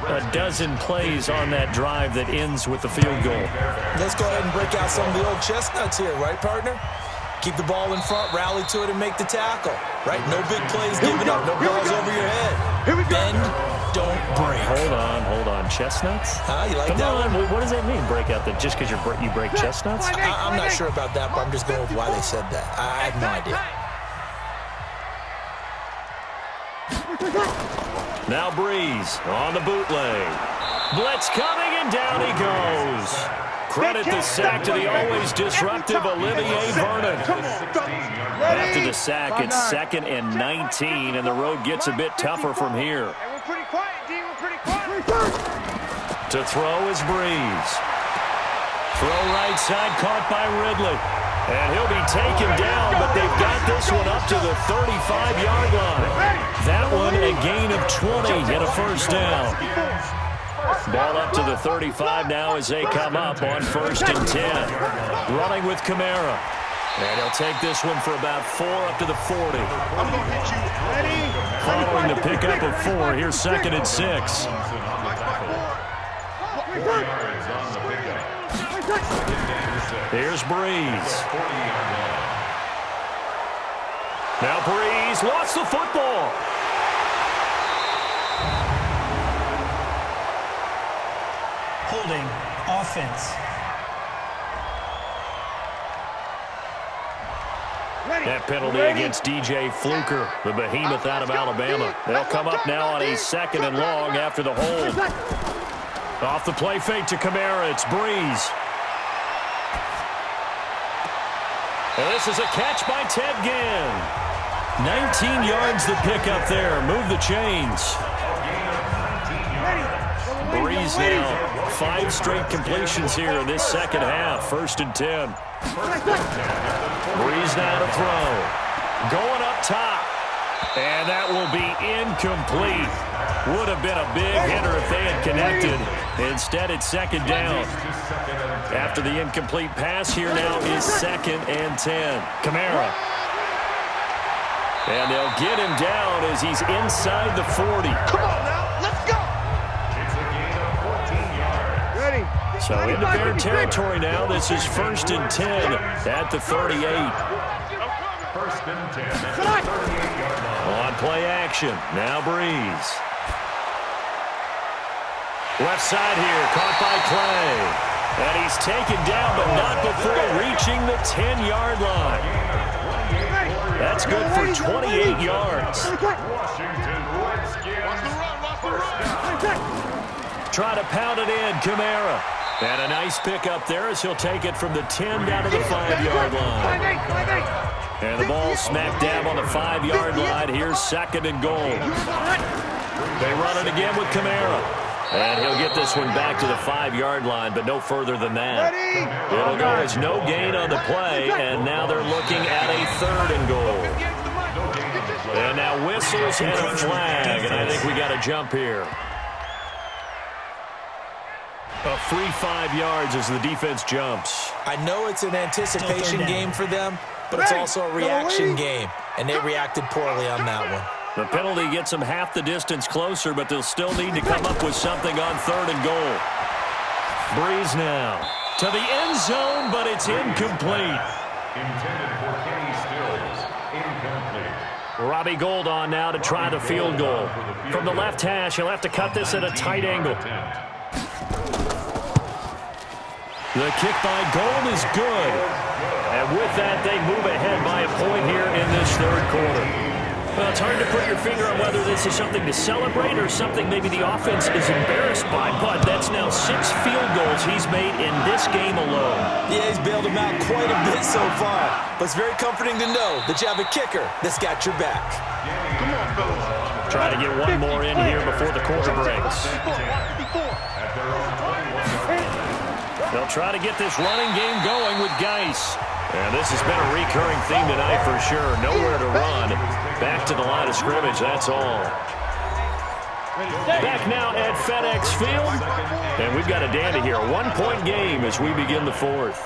A dozen plays on that drive that ends with the field goal. Let's go ahead and break out some of the old chestnuts here, right, partner? Keep the ball in front, rally to it, and make the tackle. Right? No big plays given up, no balls over your head. Bend, don't break. Hold on. Chestnuts? You like Come that on. one? What does that mean, break out? Just because you break chestnuts? I'm not sure about that, but I'm just going with why they said that. I have no idea. Now Breeze on the bootleg. Blitz coming, and down he goes. Credit the sack to the always disruptive Olivier Vernon. After the sack, it's 2nd and 19, and the road gets a bit tougher from here. We're pretty quiet, D. We're pretty quiet. To throw is Breeze. Throw right side, caught by Ridley. And he'll be taken down, but they've got this one up to the 35-yard line. That one a gain of 20 and a first down. Ball up to the 35 now as they come up on 1st and 10. Running with Kamara. And he'll take this one for about 4 up to the 40. Following the pickup of 4, here's 2nd and 6. Here's Breeze. Now Breeze lost the football. Holding offense. That penalty against DJ Fluker, the behemoth out of Alabama. They'll come up now on a 2nd and long after the hold. Off the play fake to Kamara, it's Breeze. And this is a catch by Ted Ginn. 19 yards the pick up there. Move the chains. Breeze now 5 straight completions here in this second half. 1st and 10. Breeze now to throw. Going up top. And that will be incomplete. Would have been a big hitter if they had connected. Instead, it's 2nd down. After the incomplete pass, here now is 2nd and 10. Kamara. And they'll get him down as he's inside the 40. Come on now, let's go. It's a gain of 14 yards. Ready. So into their territory now. This is 1st and 10 at the 38. First and 10 at the 38-yard line. On play action. Now Breeze. Left side here, caught by Clay. And he's taken down, but not before reaching the 10-yard line. That's good for 28 yards. Washington Redskins. First down. Try to pound it in, Kamara. And a nice pickup there as he'll take it from the 10 down to the 5-yard line. And the ball smack dab on the 5-yard line. Here's second and goal. They run it again with Kamara. And he'll get this one back to the 5-yard line, but no further than that. It'll go as no gain on the play, and now they're looking at a 3rd and goal. And now whistles and a flag, and I think we got to jump here. A free 5 yards as the defense jumps. I know it's an anticipation game for them, but it's also a reaction game, and they reacted poorly on that one. The penalty gets them half the distance closer, but they'll still need to come up with something on 3rd and goal. Breeze now to the end zone, but it's incomplete. Intended for Kenny Stills. Incomplete. Robbie Gould on now to try the field goal. From the left hash, he'll have to cut this at a tight angle. The kick by Gould is good. And with that, they move ahead by a point here in this 3rd quarter. Well, it's hard to put your finger on whether this is something to celebrate or something maybe the offense is embarrassed by, but that's now 6 field goals he's made in this game alone. Yeah, he's bailed them out quite a bit so far, but it's very comforting to know that you have a kicker that's got your back. Come on, fellas. Try to get one more in here before the quarter breaks. They'll try to get this running game going with Geis. And this has been a recurring theme tonight for sure. Nowhere to run. Back to the line of scrimmage, that's all. Back now at FedEx Field. And we've got a dandy here. A 1-point game as we begin the 4th.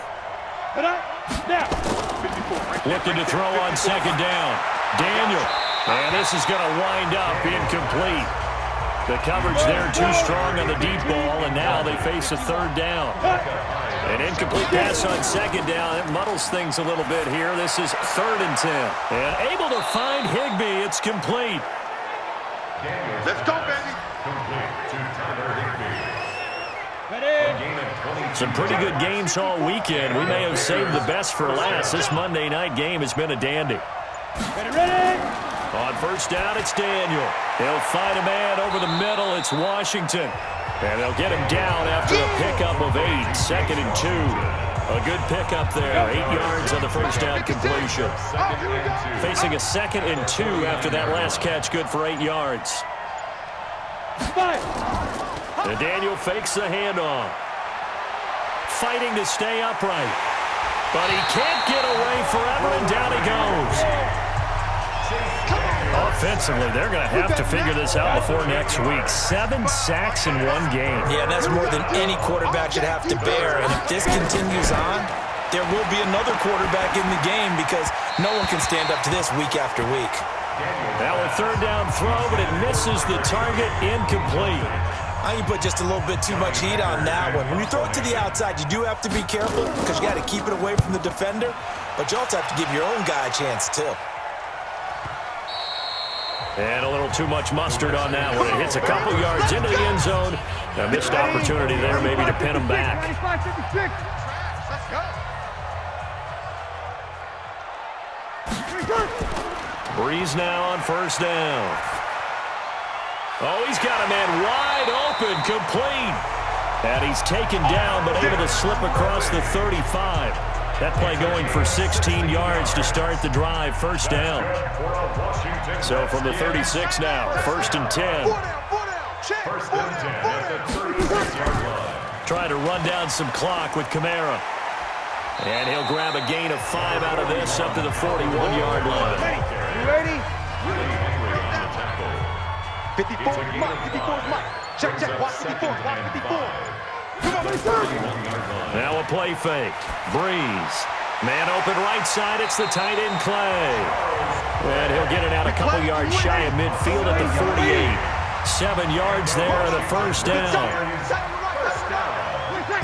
Looking to throw on 2nd down. Daniel. And this is going to wind up incomplete. The coverage there too strong on the deep ball, and now they face a 3rd down. An incomplete pass on 2nd down. It muddles things a little bit here. This is 3rd and 10. And able to find Higbee. It's complete. Let's go, baby. Complete to Tyler Higbee. Some pretty good games all weekend. We may have saved the best for last. This Monday night game has been a dandy. On 1st down, it's Daniel. He'll find a man over the middle. It's Washington. And they'll get him down after a pickup of 8. 2nd and 2. A good pickup there. 8 yards on the 1st down completion. Facing a 2nd and 2 after that last catch. Good for 8 yards. And Daniel fakes the handoff. Fighting to stay upright. But he can't get away forever, and down he goes. Offensively, they're going to have to figure this out before next week. 7 sacks in 1 game. Yeah, that's more than any quarterback should have to bear. And if this continues on, there will be another quarterback in the game because no one can stand up to this week after week. Now a 3rd down throw, but it misses the target. Incomplete. I think you put just a little bit too much heat on that one. When you throw it to the outside, you do have to be careful because you got to keep it away from the defender, but you also have to give your own guy a chance too. And a little too much mustard on that one. It hits a couple yards into the end zone. A missed opportunity there maybe to pin him back. Breeze now on 1st down. Oh, he's got a man wide open, complete. And he's taken down, but able to slip across the 35. That play going for 16 yards to start the drive. 1st down. So from the 36 now, 1st and 10. 1st and 10 at the 36-yard line. Trying to run down some clock with Kamara. And he'll grab a gain of 5 out of this up to the 41-yard line. You ready? 54 is Mike. 54 is Mike. Check. Watch 54. Watch 54. Now a play fake. Breeze. Man open right side. It's the tight end Clay. And he'll get it out a couple yards shy of midfield at the 48. 7 yards there and a 1st down.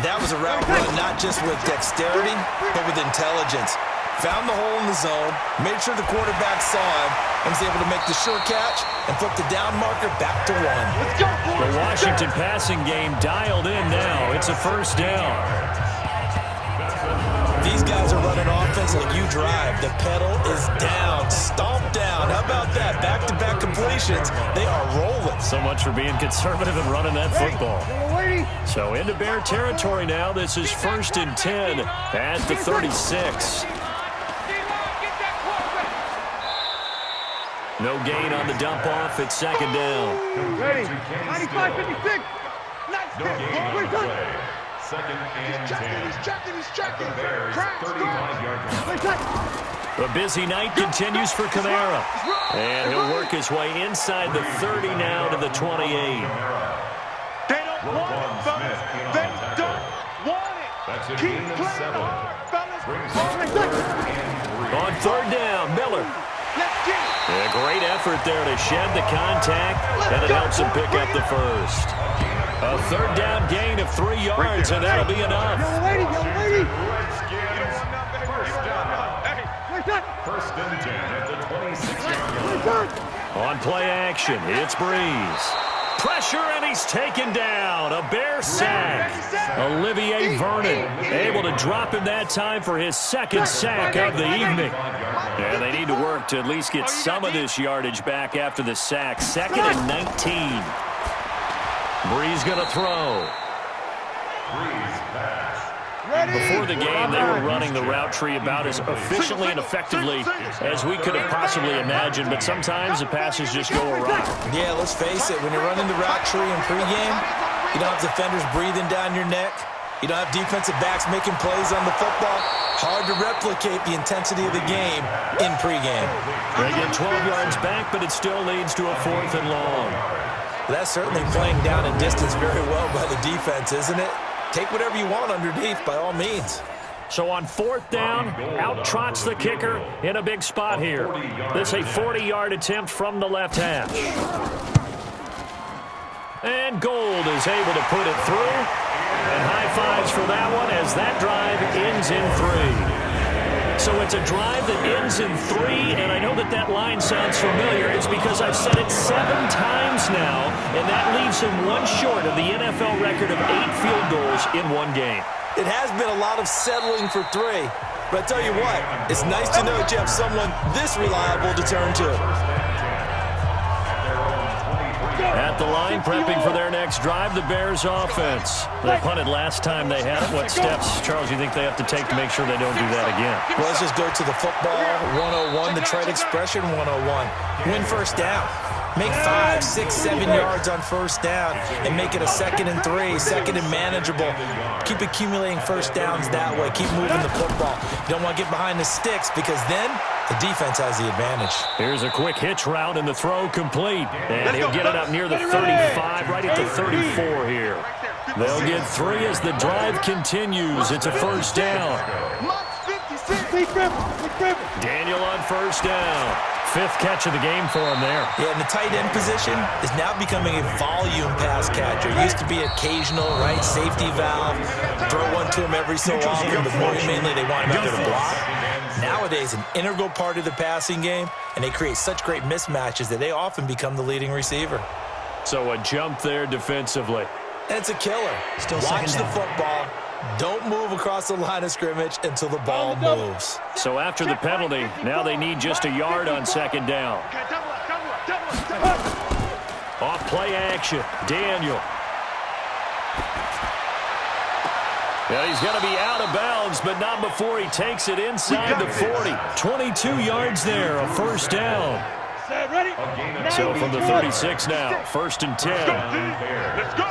That was a route run not just with dexterity, but with intelligence. found the hole in the zone, made sure the quarterback saw him, and was able to make the sure catch and flip the down marker back to 1. Let's go, boys. The Washington passing game dialed in now. It's a first down. These guys are running offense like you drive. The pedal is down, stomp down. How about that? Back-to-back completions. They are rolling. So much for being conservative and running that football. So into Bear territory now. This is 1st and 10 at the 36. No gain on the dump off. It's 2nd down. Ready. 95-56. No gain on the play. 2nd and 10. He's checking. The Bears' 35-yard line. A busy night continues for Kamara. And he'll work his way inside the 30 now to the 28. They don't want it, fellas. They don't want it. That's a Keep gain of playing 7. on it, fellas. Brings up 3rd and 3. On 3rd down, Miller. Let's get it. A great effort there to shed the contact, and it helps him pick up the first. A 3rd down gain of 3 yards, and that'll be enough. Redskins. First and 10 at the 26-yard line. On play action, it's Breeze. Pressure, and he's taken down. A Bear sack. Olivier Vernon able to drop him that time for his 2nd sack of the evening. And they need to work to at least get some of this yardage back after the sack. 2nd and 19. Breeze going to throw. Breeze pass. Before the game, they were running the route tree about as efficiently and effectively as we could have possibly imagined, but sometimes the passes just go awry. Yeah, let's face it. When you're running the route tree in pregame, you don't have defenders breathing down your neck. You don't have defensive backs making plays on the football. Hard to replicate the intensity of the game in pregame. They get 12 yards back, but it still leads to a 4th and long. That's certainly playing down in distance very well by the defense, isn't it? Take whatever you want underneath, by all means. So on 4th down, out trots the kicker in a big spot here. This is a 40-yard attempt from the left hash. And Gold is able to put it through. And high fives for that one as that drive ends in 3. So it's a drive that ends in 3, and I know that that line sounds familiar. It's because I've said it 7 times now, and that leaves him 1 short of the NFL record of 8 field goals in 1 game. It has been a lot of settling for 3, but I tell you what, it's nice to know that you have someone this reliable to turn to. At the line, prepping for their next drive, the Bears offense. They punted last time they had it. What steps, Charles, you think they have to take to make sure they don't do that again? Well, let's just go to the football 101, the trade expression 101. Win first down. Make 5, 6, 7 yards on first down and make it a 2nd and 3, 2nd and manageable. Keep accumulating first downs that way. Keep moving the football. You don't want to get behind the sticks because then the defense has the advantage. Here's a quick hitch route and the throw complete. And he'll get it up near the 35, right at the 34 here. They'll get 3 as the drive continues. It's a first down. Daniel on first down. 5th catch of the game for him there. Yeah, and the tight end position is now becoming a volume pass catcher. Used to be occasional, right, safety valve. Throw one to him every so often, but more mainly they want him out there to block. Nowadays, an integral part of the passing game, and they create such great mismatches that they often become the leading receiver. So a jump there defensively. And it's a killer. Still Watch second the down. football. Don't move across the line of scrimmage until the ball moves. So after the penalty, now they need just a yard on 2nd down. Off play action, Daniel. Now he's going to be out of bounds, but not before he takes it inside the 40. 22 yards there, a first down. So from the 36 now, 1st and 10. Let's go.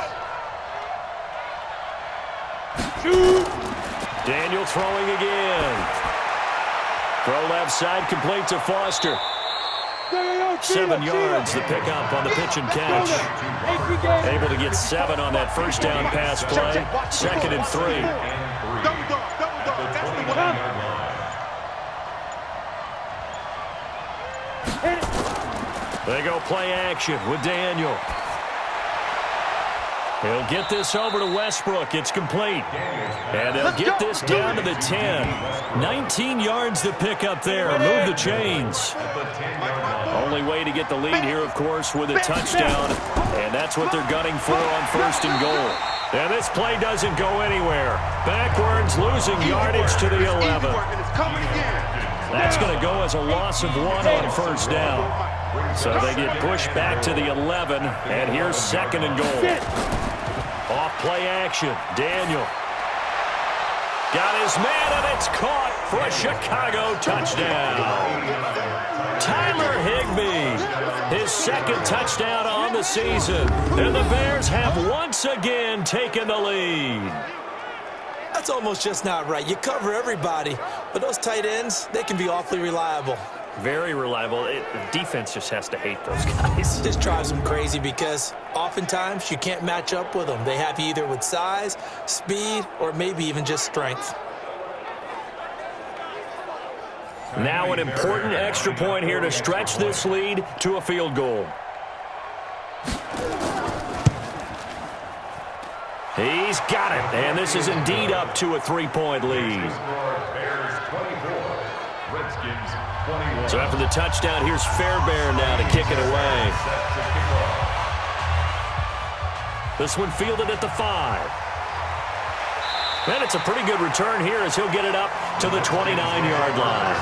Daniel throwing again. Throw left side, complete to Foster. 7 yards, the pickup on the pitch and catch. Able to get 7 on that first down pass play. 2nd and 3. Double dog. That's the one. They go play action with Daniel. He'll get this over to Westbrook. It's complete. And they'll get this down to the 10. 19 yards to pick up there. Move the chains. Only way to get the lead here, of course, with a touchdown. And that's what they're gunning for on 1st and goal. And this play doesn't go anywhere. Backwards, losing yardage to the 11. That's going to go as a loss of 1 on 1st down. So they get pushed back to the 11. And here's 2nd and goal. Off play action. Daniel. Got his man, and it's caught for a Chicago touchdown. Tyler Higbee, his 2nd touchdown on the season. And the Bears have once again taken the lead. That's almost just not right. You cover everybody, but those tight ends, they can be awfully reliable. Very reliable. Defense just has to hate those guys. This drives them crazy because oftentimes you can't match up with them. They have you either with size, speed, or maybe even just strength. Now an important extra point here to stretch this lead to a field goal. He's got it, and this is indeed up to a 3-point lead. Bears 24, Redskins 21. So after the touchdown, here's Fairbairn now to kick it away. This one fielded at the 5. And it's a pretty good return here as he'll get it up to the 29-yard line.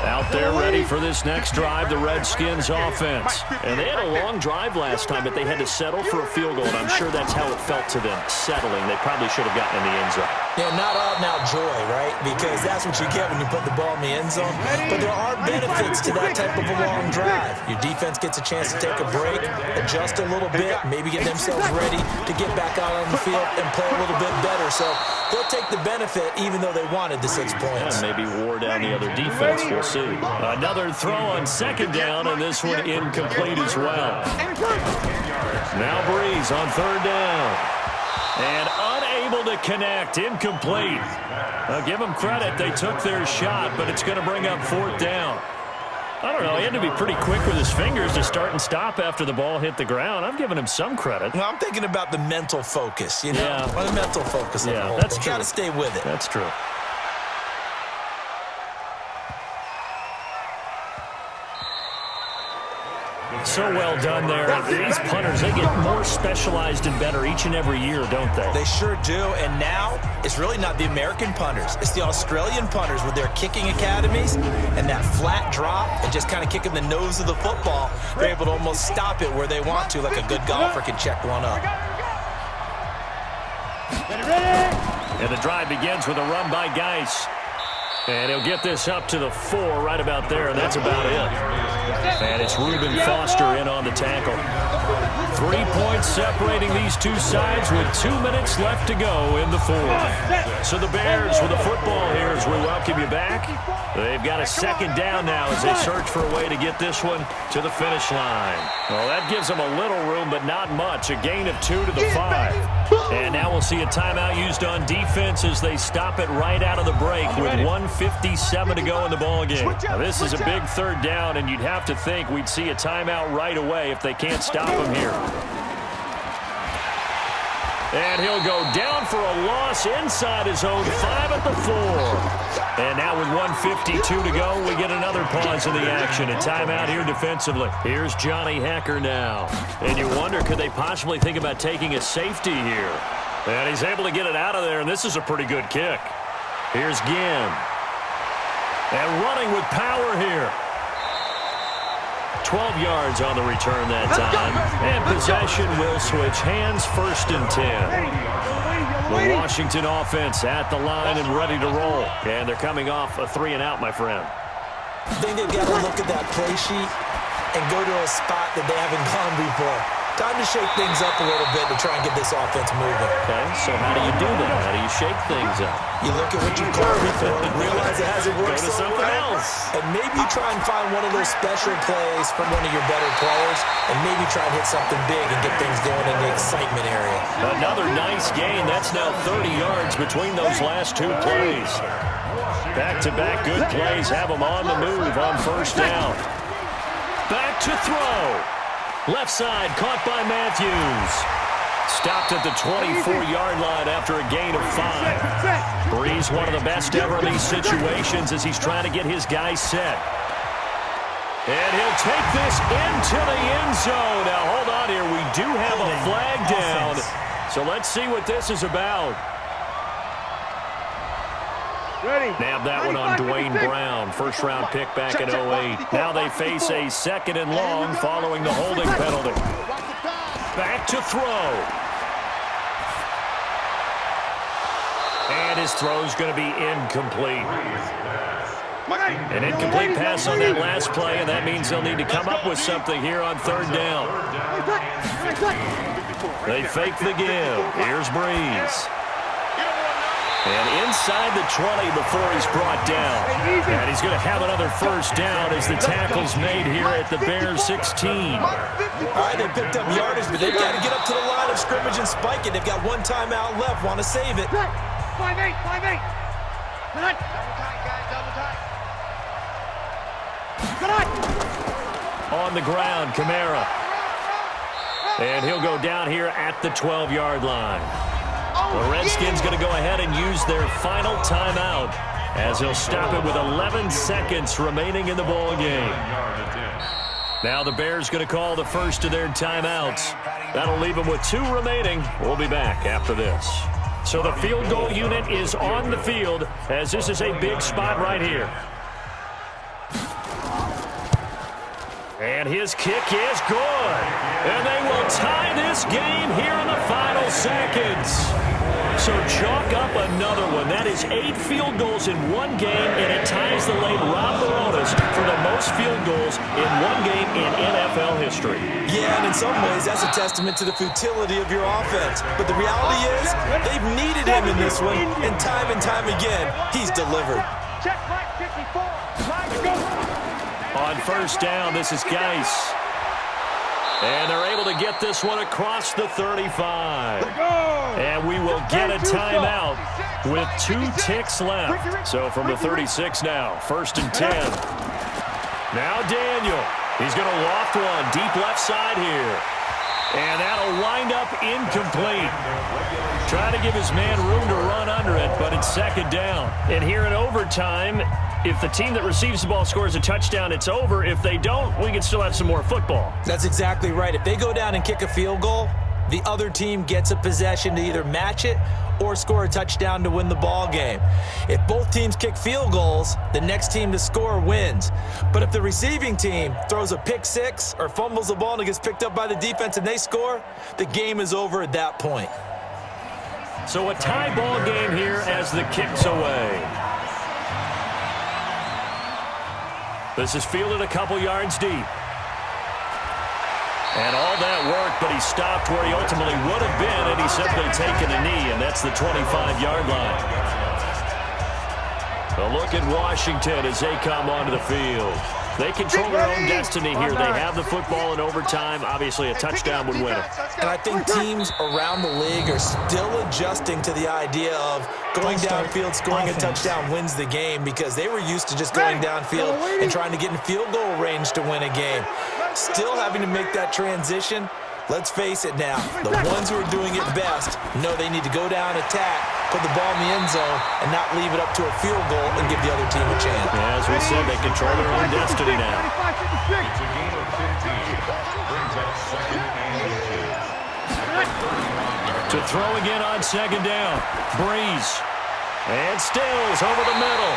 Out there ready for this next drive, the Redskins offense. And they had a long drive last time, but they had to settle for a field goal, and I'm sure that's how it felt to them, settling. They probably should have gotten in the end zone. Yeah, not out and out joy, right? Because that's what you get when you put the ball in the end zone. But there are benefits to that type of a long drive. Your defense gets a chance to take a break, adjust a little bit, maybe get themselves ready to get back out on the field and play a little bit better. So they'll take the benefit even though they wanted the 6 points. Yeah, maybe wore down the other defense. We'll see. Another throw on 2nd down, and this one incomplete as well. Now Breeze on 3rd down. And unable to connect. Incomplete. I'll give them credit. They took their shot, but it's going to bring up 4th down. I don't know. He had to be pretty quick with his fingers to start and stop after the ball hit the ground. I'm giving him some credit. Well, I'm thinking about the mental focus, you know? Yeah. Well, the mental focus of the whole that's thing. true. Got to stay with it. That's true. So well done there. These punters, they get more specialized and better each and every year, don't they? They sure do, and now it's really not the American punters. It's the Australian punters with their kicking academies and that flat drop and just kind of kicking the nose of the football. They're able to almost stop it where they want to, like a good golfer can check one up. And the drive begins with a run by Geis. And he'll get this up to the 4 right about there, and that's about it. And it's Reuben Foster in on the tackle. 3 points separating these two sides with 2 minutes left to go in the 4th. So the Bears with the football here as we welcome you back. They've got a 2nd down now as they search for a way to get this one to the finish line. Well, that gives them a little room, but not much. A gain of 2 to the 5. And now we'll see a timeout used on defense as they stop it right out of the break with 1:57 to go in the ballgame. Now, this is a big 3rd down, and you'd have to think we'd see a timeout right away if they can't stop him here. And he'll go down for a loss inside his own 5 at the 4. And now with 1:52 to go, we get another pause in the action. A timeout here defensively. Here's Johnny Hecker now. And you wonder, could they possibly think about taking a safety here? And he's able to get it out of there, and this is a pretty good kick. Here's Ginn. And running with power here. 12 yards on the return that time. And possession will switch hands, 1st and 10. The Washington offense at the line and ready to roll. And they're coming off a 3-and-out, my friend. I think they've got to look at that play sheet and go to a spot that they haven't gone before. Time to shake things up a little bit to try and get this offense moving. Okay, so how do you do that? How do you shake things up? You look at what you've called before, realize it hasn't worked Go to something else. and maybe you try and find one of those special plays from one of your better players, and maybe try and hit something big and get things going in the excitement area. Another nice gain. That's now 30 yards between those last 2 plays. Back-to-back good plays have them on the move on 1st down. Back to throw. Left side, caught by Matthews. Stopped at the 24-yard line after a gain of 5. Breeze, one of the best ever in these situations as he's trying to get his guys set. And he'll take this into the end zone. Now, hold on here. We do have a flag down. So let's see what this is about. Nabbed that one on Dwayne Brown. First-round pick back in 08. Now they face a 2nd and long following the holding penalty. Back to throw. And his throw's going to be incomplete. An incomplete pass on that last play, and that means they'll need to come up with something here on 3rd down. They fake the give. Here's Breeze. And inside the 20 before he's brought down. And he's going to have another first down as the tackle's made here at the Bears 16. All right, they picked up yardage, but they've got to get up to the line of scrimmage and spike it. They've got one timeout left. Want to save it. 5-8, 5-8. Double tight, guys, double tight. On the ground, Kamara. And he'll go down here at the 12-yard line. The Redskins going to go ahead and use their final timeout as he'll stop it with 11 seconds remaining in the ball game. Now the Bears going to call the first of their timeouts. That'll leave them with 2 remaining. We'll be back after this. So the field goal unit is on the field as this is a big spot right here. And his kick is good. And they will tie this game here in the final seconds. So chalk up another one. That is 8 field goals in one game, and it ties the late Rob Baronis for the most field goals in one game in NFL history. Yeah, and in some ways, that's a testament to the futility of your offense. But the reality is, they've needed him in this one, and time again, he's delivered. Check back 54. Go. On first down, this is Geis. And they're able to get this one across the 35. And we will get a timeout with 2 ticks left. So from the 36 now, 1st and 10. Now Daniel. He's going to loft one deep left side here. And that'll wind up incomplete. Trying to give his man room to run under it, but it's 2nd down. And here in overtime, if the team that receives the ball scores a touchdown, it's over. If they don't, we can still have some more football. That's exactly right. If they go down and kick a field goal, the other team gets a possession to either match it or score a touchdown to win the ball game. If both teams kick field goals, the next team to score wins. But if the receiving team throws a pick 6 or fumbles the ball and it gets picked up by the defense and they score, the game is over at that point. So a tie ball game here as the kick's away. This is fielded a couple yards deep. And all that worked, but he stopped where he ultimately would have been, and he's simply taken a knee, and that's the 25-yard line. A look at Washington as they come onto the field. They control their own destiny here. They have the football in overtime. Obviously, a touchdown would win it. And I think teams around the league are still adjusting to the idea of going downfield, scoring a touchdown wins the game, because they were used to just going downfield and trying to get in field goal range to win a game. Still having to make that transition. Let's face it now, the ones who are doing it best know they need to go down, attack, put the ball in the end zone, and not leave it up to a field goal and give the other team a chance. Yeah, as we said, they control their own destiny now. It's a game of 15. Brings up 2nd and 2. To throw again on 2nd down. Breeze. And Stills over the middle.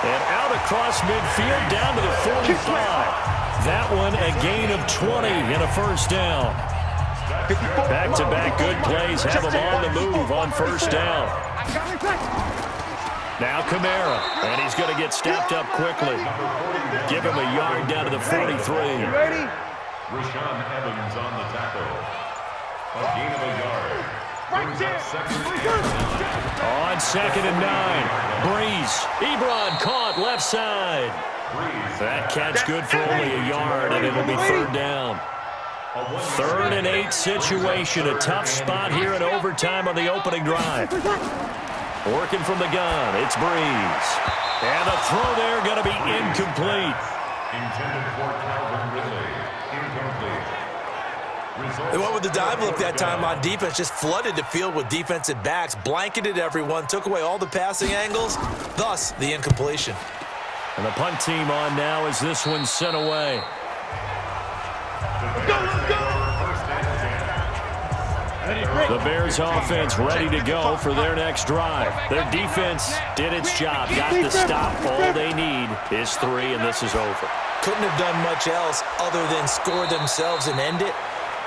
And out across midfield down to the 45. That one a gain of 20 in a first down. Back-to-back good plays have them on the move on first down. Now Kamara, and he's going to get stepped up quickly. Give him a yard down to the 43. Rashaan Evans on the tackle. A gain of a yard. Brings up 2nd and 9. On 2nd and 9. Breeze. Ebron caught left side. That catch good for only a yard, and it'll be 3rd down. 3rd and 8 situation. A tough spot here in overtime on the opening drive. Working from the gun, it's Breeze. And the throw there going to be incomplete. Intended for Calvin Ridley. Incomplete. They went with the dive look that time on defense, just flooded the field with defensive backs, blanketed everyone, took away all the passing angles, thus the incompletion. And the punt team on now as this one's sent away. The Bears offense ready to go for their next drive. Their defense did its job, got the stop. All they need is 3, and this is over. Couldn't have done much else other than score themselves and end it.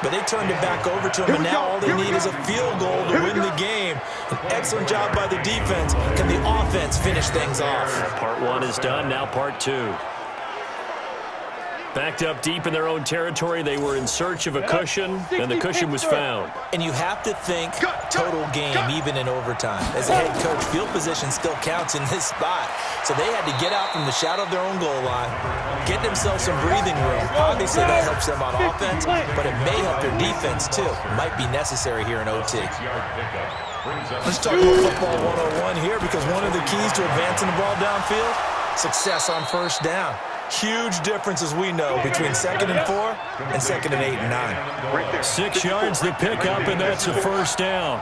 But they turned it back over to him, and now all they need is a field goal to win the game. An excellent job by the defense. Can the offense finish things off? Part 1 is done, now part 2. Backed up deep in their own territory, they were in search of a cushion, and the cushion was found. And you have to think total game, even in overtime. As a head coach, field position still counts in this spot. So they had to get out from the shadow of their own goal line, get themselves some breathing room. Obviously, that helps them on offense, but it may help their defense, too. Might be necessary here in OT. Let's talk about football 101 here, because one of the keys to advancing the ball downfield, success on first down. Huge difference, as we know, between 2nd and 4 and 2nd and 8 and 9. 6 yards to pick up, and that's a first down.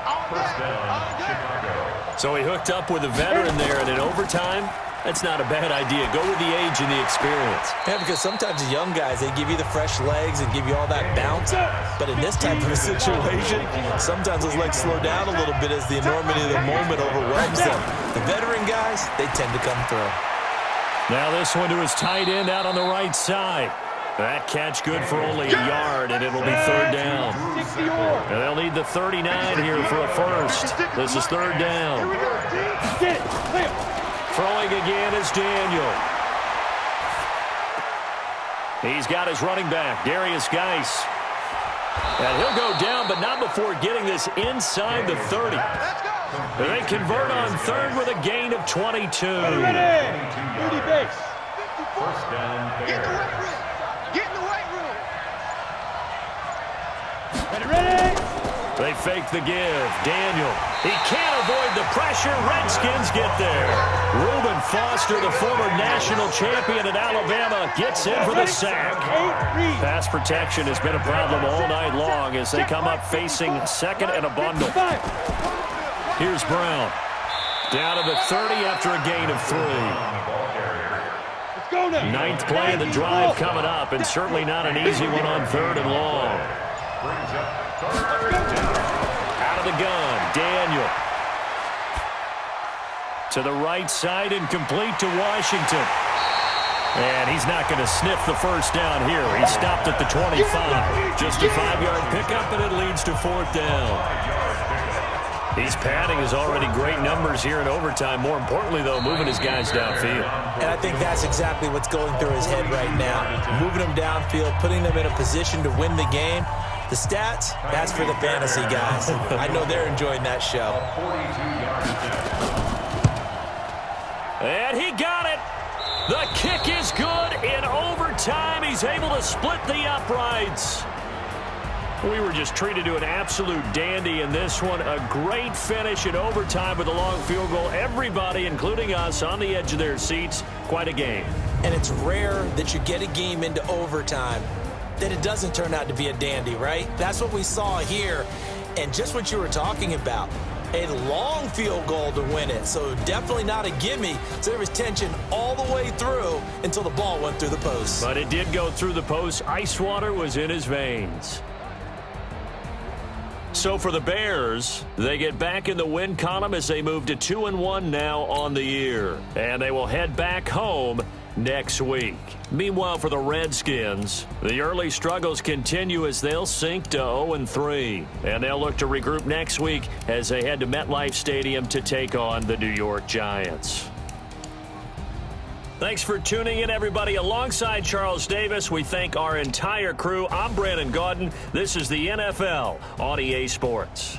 So he hooked up with a veteran there, and in overtime, that's not a bad idea. Go with the age and the experience. Yeah, because sometimes the young guys, they give you the fresh legs and give you all that bounce. But in this type of a situation, sometimes those legs slow down a little bit as the enormity of the moment overwhelms them. The veteran guys, they tend to come through. Now this one to his tight end out on the right side. That catch good for only a yard, and it'll be 3rd down. And they'll need the 39 here for a first. This is 3rd down. Throwing again is Daniel. He's got his running back, Darius Geis. And he'll go down, but not before getting this inside the 30. They convert on 3rd with a gain of 22. First down, Bears. Get in the weight room. Get in the weight room. Ready. They fake the give. Daniel. He can't avoid the pressure. Redskins get there. Reuben Foster, the former national champion at Alabama, gets in for the sack. Pass protection has been a problem all night long as they come up facing 2nd and a bundle. Here's Brown. Down to the 30 after a gain of 3. 9th play of the drive coming up, and certainly not an easy one on 3rd and long. Out of the gun, Daniel. To the right side and complete to Washington. And he's not going to sniff the first down here. He stopped at the 25. Just a 5-yard pickup, and it leads to 4th down. He's padding his already great numbers here in overtime. More importantly, though, moving his guys downfield. And I think that's exactly what's going through his head right now. Moving them downfield, putting them in a position to win the game. The stats, that's for the fantasy guys. I know they're enjoying that show. And he got it. The kick is good in overtime. He's able to split the uprights. We were just treated to an absolute dandy in this one. A great finish in overtime with a long field goal. Everybody, including us, on the edge of their seats. Quite a game. And it's rare that you get a game into overtime that it doesn't turn out to be a dandy, right? That's what we saw here. And just what you were talking about, a long field goal to win it. So definitely not a gimme. So there was tension all the way through until the ball went through the post. But it did go through the post. Ice water was in his veins. So for the Bears, they get back in the win column as they move to 2-1 now on the year. And they will head back home next week. Meanwhile, for the Redskins, the early struggles continue as they'll sink to 0-3. And they'll look to regroup next week as they head to MetLife Stadium to take on the New York Giants. Thanks for tuning in, everybody. Alongside Charles Davis, we thank our entire crew. I'm Brandon Gaudin. This is the NFL on EA Sports.